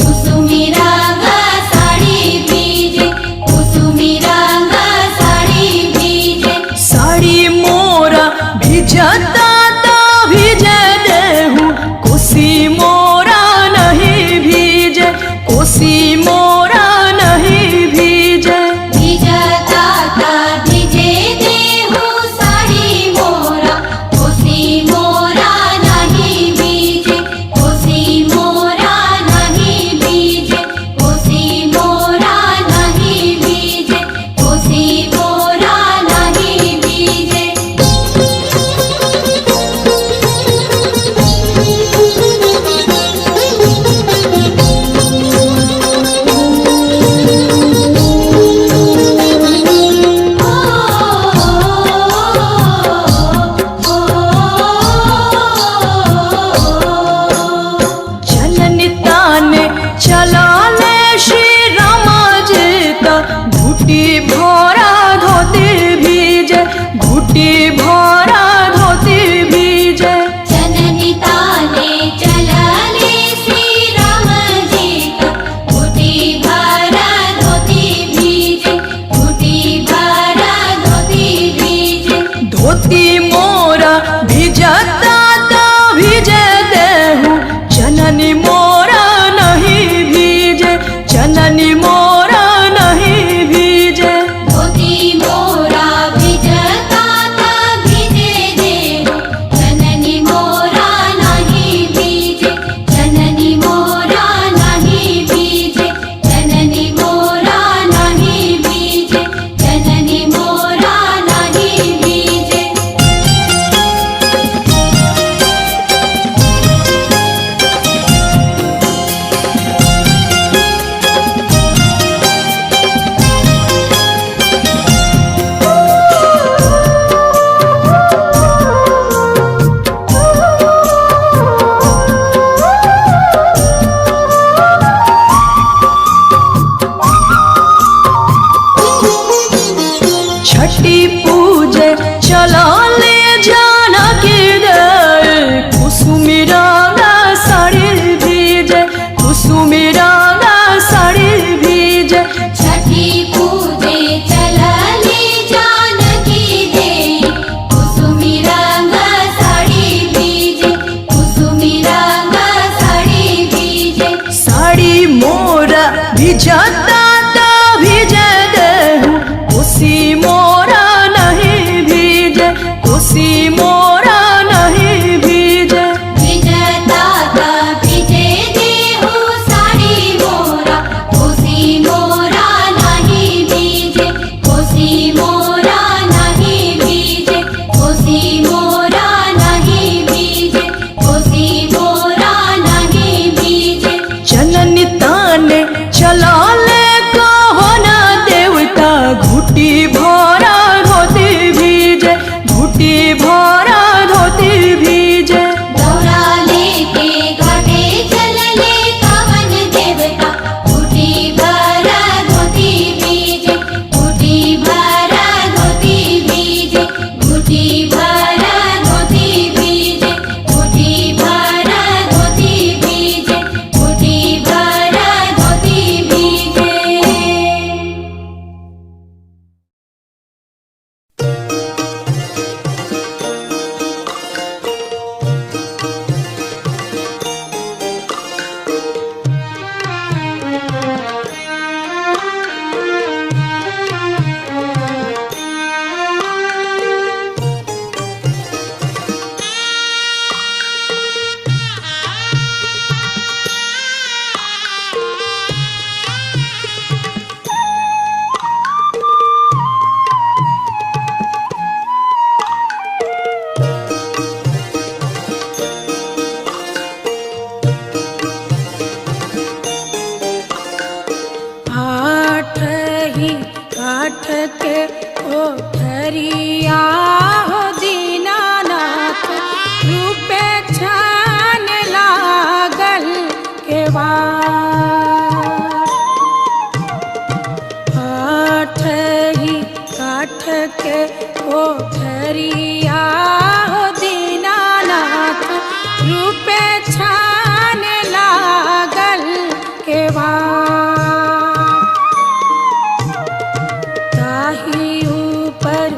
कुसुमी रंगा साड़ी भीजे, कुसुमी रंगा साड़ी भीजे। साड़ी मोरा भिजता तो भिजे देहूँ, कोसी मोरा नहीं भीजे, कोसी मोरा नहीं भीजे। भिजता था भिजे देहु साड़ी मोरा, कोसी मोरा नहीं भीजे, कोसी मोरा नहीं भीजे, कोसी मोरा नहीं भीजे, कोसी मोरा नहीं भीजे। घुटी भरा धोती भीजे, घुटी भरा धोती भीजे। जननी ताले चलले श्री राम जी का, घुटी भरा धोती भीजे, घुटी भरा धोती भीजे। धोती मोरा भिजता तो भिजे देहूँ, जननी मोरा नहीं भीजे, जननी मोरा नहीं भीजे। धोती मोरा भिजता था भिजे देहु, जननी मोरा नहीं भीजे, जननी मोरा नहीं भीजे, जननी मोरा नहीं भीजे, जननी मोरा नहीं भीजे। छठी पूजे चला ले जानकी दे, कुसुमी रंगा साड़ी भीजे, कुसुमी रंगा साड़ी भीजे। छठी पूजे चलले जानकी दे, कुसुमी रंग साड़ी भीजे, कुसुमी रंग साड़ी भीजे। साड़ी मोरा भिजता तो भिजे देहूँ, कोसी मोरा नहीं भीजे, कोसी मोरा नहीं भीजे। भिजता था भिजे देहु साड़ी मोरा, कोसी मोरा नहीं भीजे, कोसी मोरा नहीं भीजे, कोसी मोरा नहीं भीजे, कोसी मोरा नहीं भीजे। जननी ताने चला ले कहो ना देवता, घुटी भरा धोती भीजे, घुटी भरा धोती भीजे। दौरा लेके घाटे चलले कावन देवता, घुटी भरा धोती भीजे, घुटी भरा धोती भीजे, घुटी भरा धोती भीजे, घुटी भरा धोती भीजे, घुटी भरा धोती भीजे। आठ ही काठ के ओठरिया हो दीनानाथ, रूपे छान लागल केवाड़। आठ ही काठ के ओठरिया हो दीनानाथ, रूपे छान लागल केवाड़। ताही ऊपर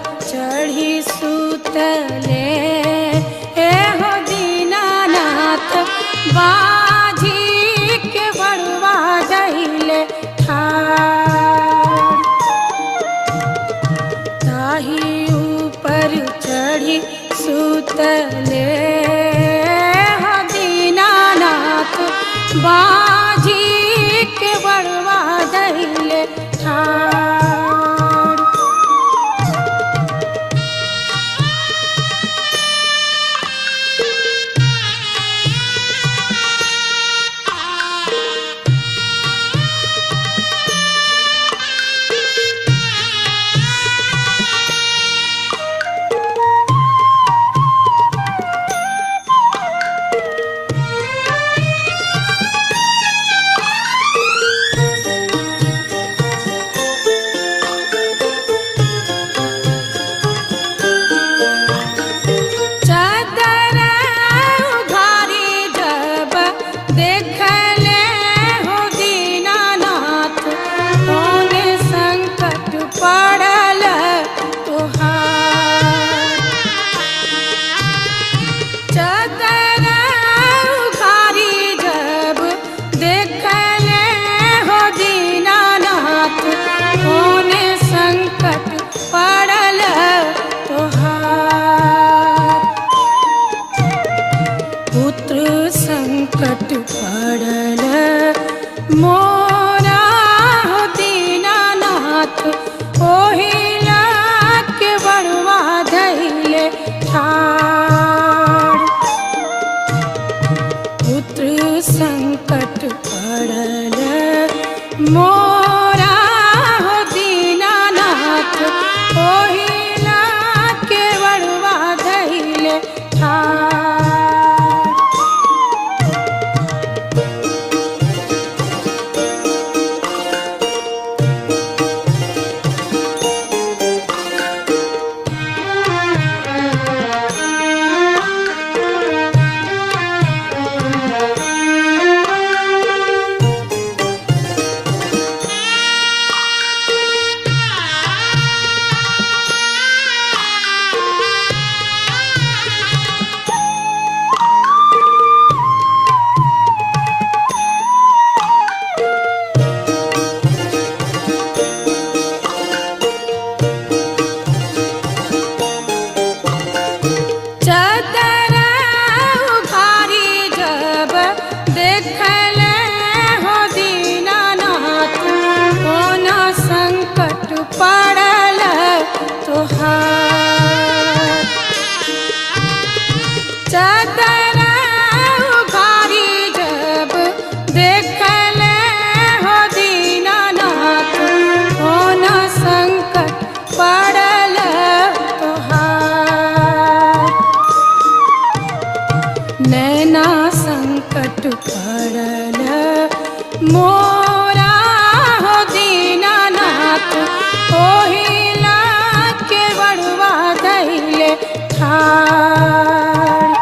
दीनानाथ ओहिला के बड़वा धैले ठाड़ पुत्र संकट पड़ल मोरा हो दीनानाथ ओहिला के बड़वा धैले ठाड़ पड़ल तोहार चादर उघारी जब देखल हो दीनानाथ कौन संकट पड़ल तोहार नैना संकट पड़ल मोरा हो दीनानाथ ओहिला के बड़वा धैले ठाड़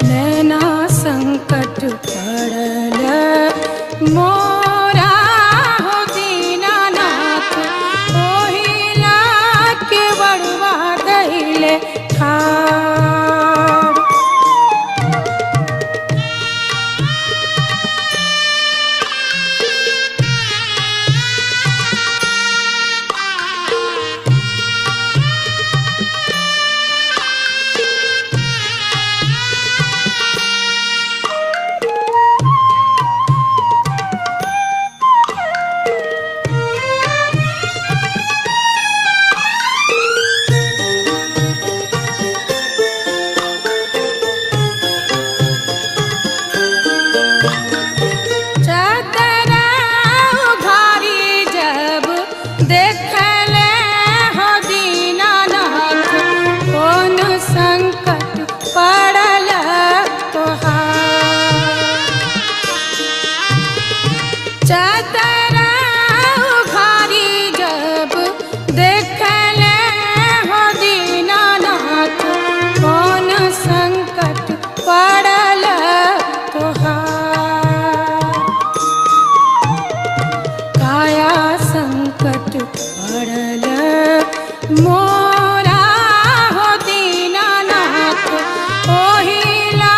नैना संकट पड़ल मोरा हो दीनानाथ ओहिला के बड़वा धैले ठाड़ मोरा हो दीनानाथ ओहिला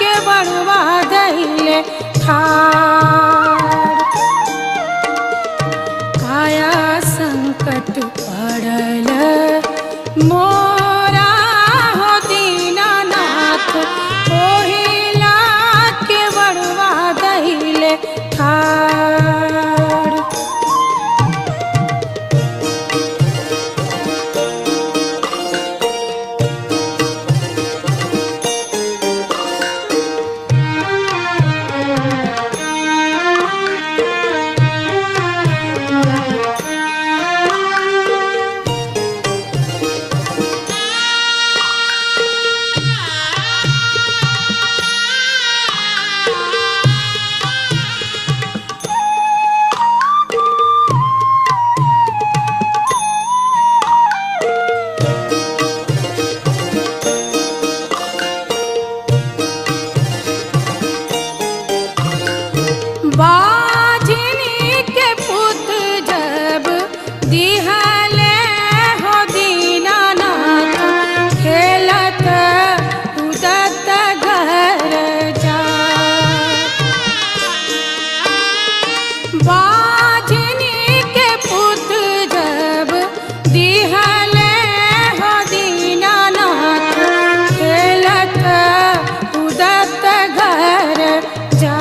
के बड़वा धैले ठाड़ काया संकट पड़ल मोरा हो दीनानाथ ओहिला के बड़वा धैले ठाड़ बाझनी के पुत जब दिहले हो दीनानाथ खेलत कूदत घर जा बाझनी के पुत जब दिहले हो दीनानाथ खेलत कूदत घर जा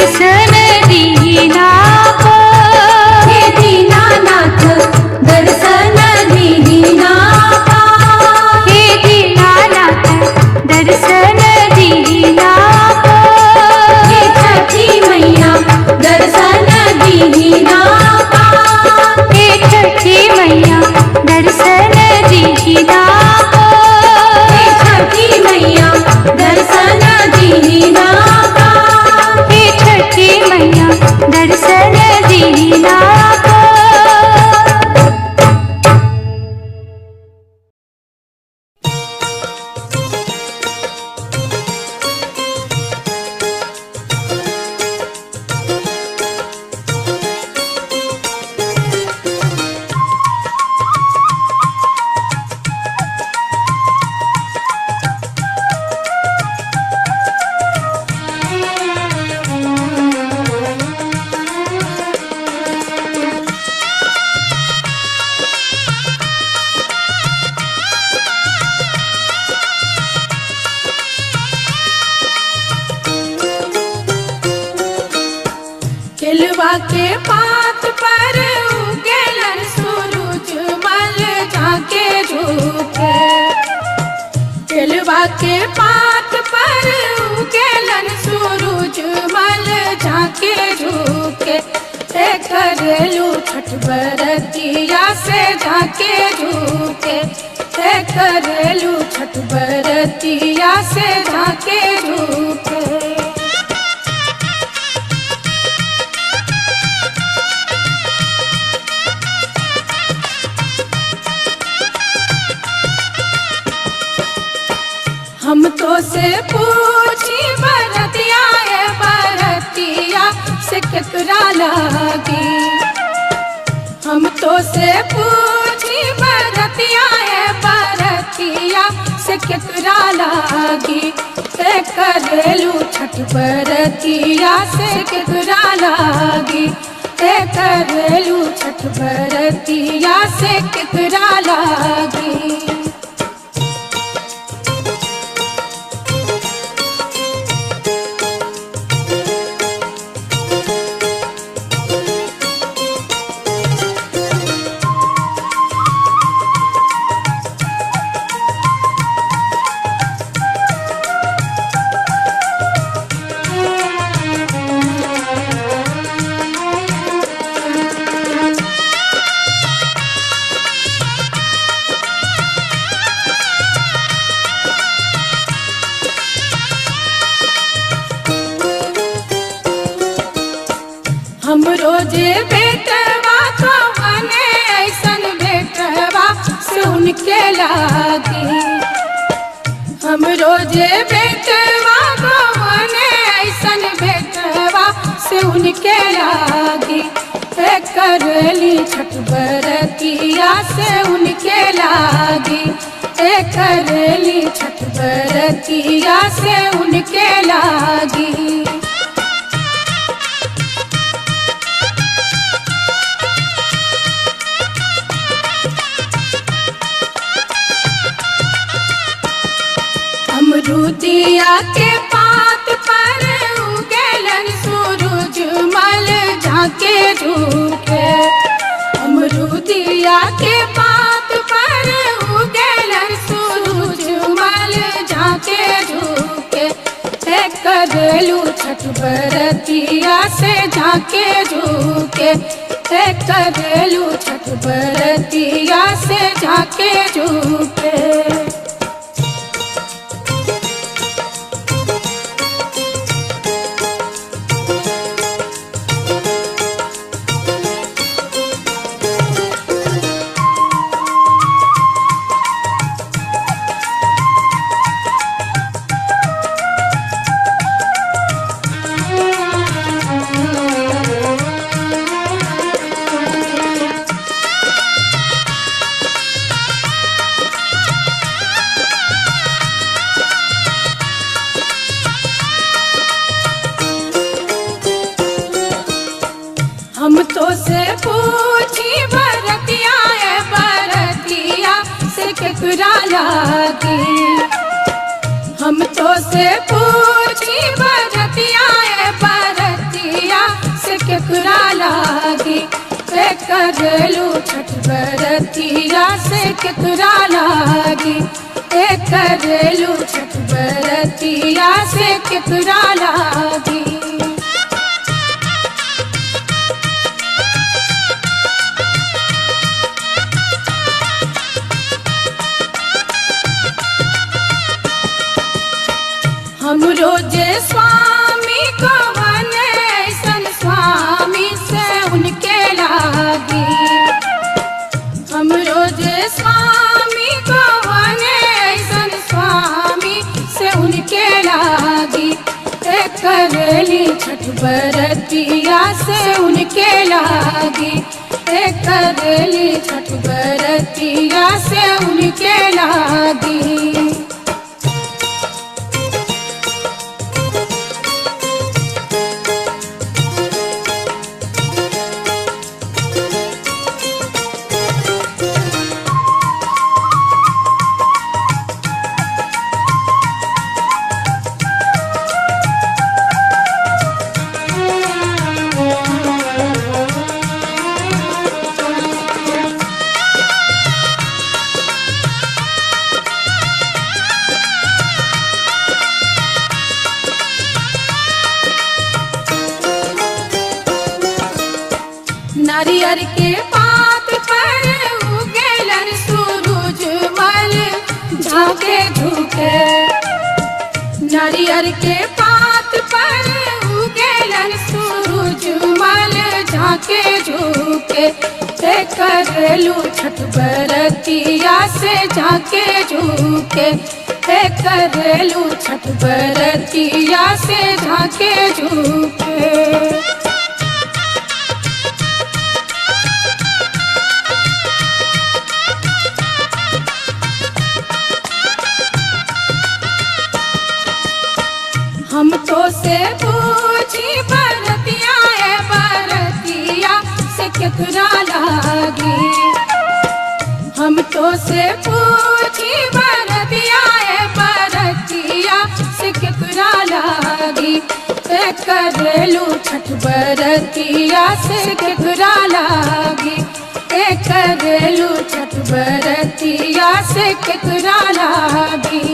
दर्शन दीना को। हे दीनानाथ दर्शन दीना का। हे दीनानाथ दर्शन दीना को। हे छठी मैया दर्शन दीना का। हे छठी मैया दर्शन दीना को। हे छठी मैया दर्शन दीना का। हे छठी मैया दर्शन दीना को। केलवा के पात पर उगेलन सूरज मल झाके झुके। केलवा के पात पर उगेलन सूरज मल झाके झुके। करेलू छठ बरतिया से झाके झुके। करेलू छठ बरतिया से झाके झुके। हम तो से पूछी बरतिया है बरतिया से केकरा लागी। हम तो से पूछी बरतिया है बरतिया से केकरा लागी। करेलू छठ बरतिया से केकरा लागी। करेलू छठ बरतिया से केकरा लागी। हम रोजे बेटवा को मने ऐसन बेटवा सुन के लागी। हम रोजे बेटवा को मने ऐसन बेटवा सुन के लागी। करली छठ बरतिया से उनके लागी। करली छठ बरतिया से उनके लागी। अमरूदिया के पात पर उगेलन सूरज मल झाके झुके। अमरूदिया के पात पर उगेलन सूरज मल झाके झुके। करेलू छठ बरतिया से झाके झुके। करेलू छठ बरतिया से झाके झुके। हम तो से पूछी बरतिया है बरतिया से केकरा लागी। हम तो से पूछी बरतिया है बरतिया करेलू छठ बरतिया से केकरा लागी, करेलू छठ बरतिया से केकरा लागी। हमरो जे स्वामी कवन ऐसन स्वामी से उनके लागी, हमरो जे स्वामी कवन ऐसन स्वामी से उनके लागी। करेली छठ बरतिया से उनके लागी, करेली छठ बरतिया से उनके लागी। नारियर के पात पर उगेलन सूरज मल झाके झुके, नारियर के पात पर उगेलन सूरज मल झाके झुके। करेलू छठ बरतिया से झाके झुके, करेलू छठ बरतिया से झाके झुके। हम तो से पूछी बरतिया बरतिया से केकरा लागी, हम तो से पूछी बरतिया बरतिया से केकरा लागी। करेलू छठ बरतिया से केकरा लागी, करेलू छठ बरतिया से केकरा लागी।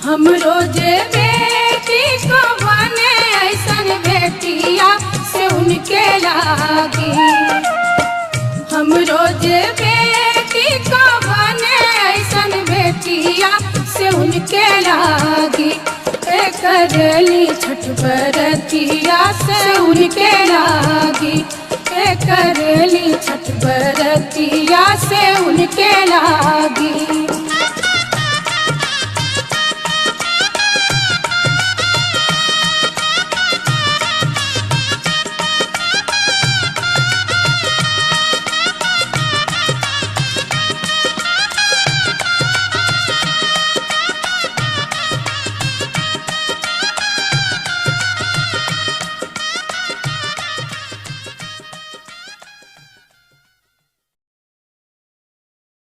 हमरो जे बेटी कवन ऐसन बेटिया से उनके लागी, हमरो जे बेटी कवन ऐसन बेटिया से उनके लागी। करेली छठ बरतिया से उनके लागी, करेली छठ बरतिया से उनके लागी।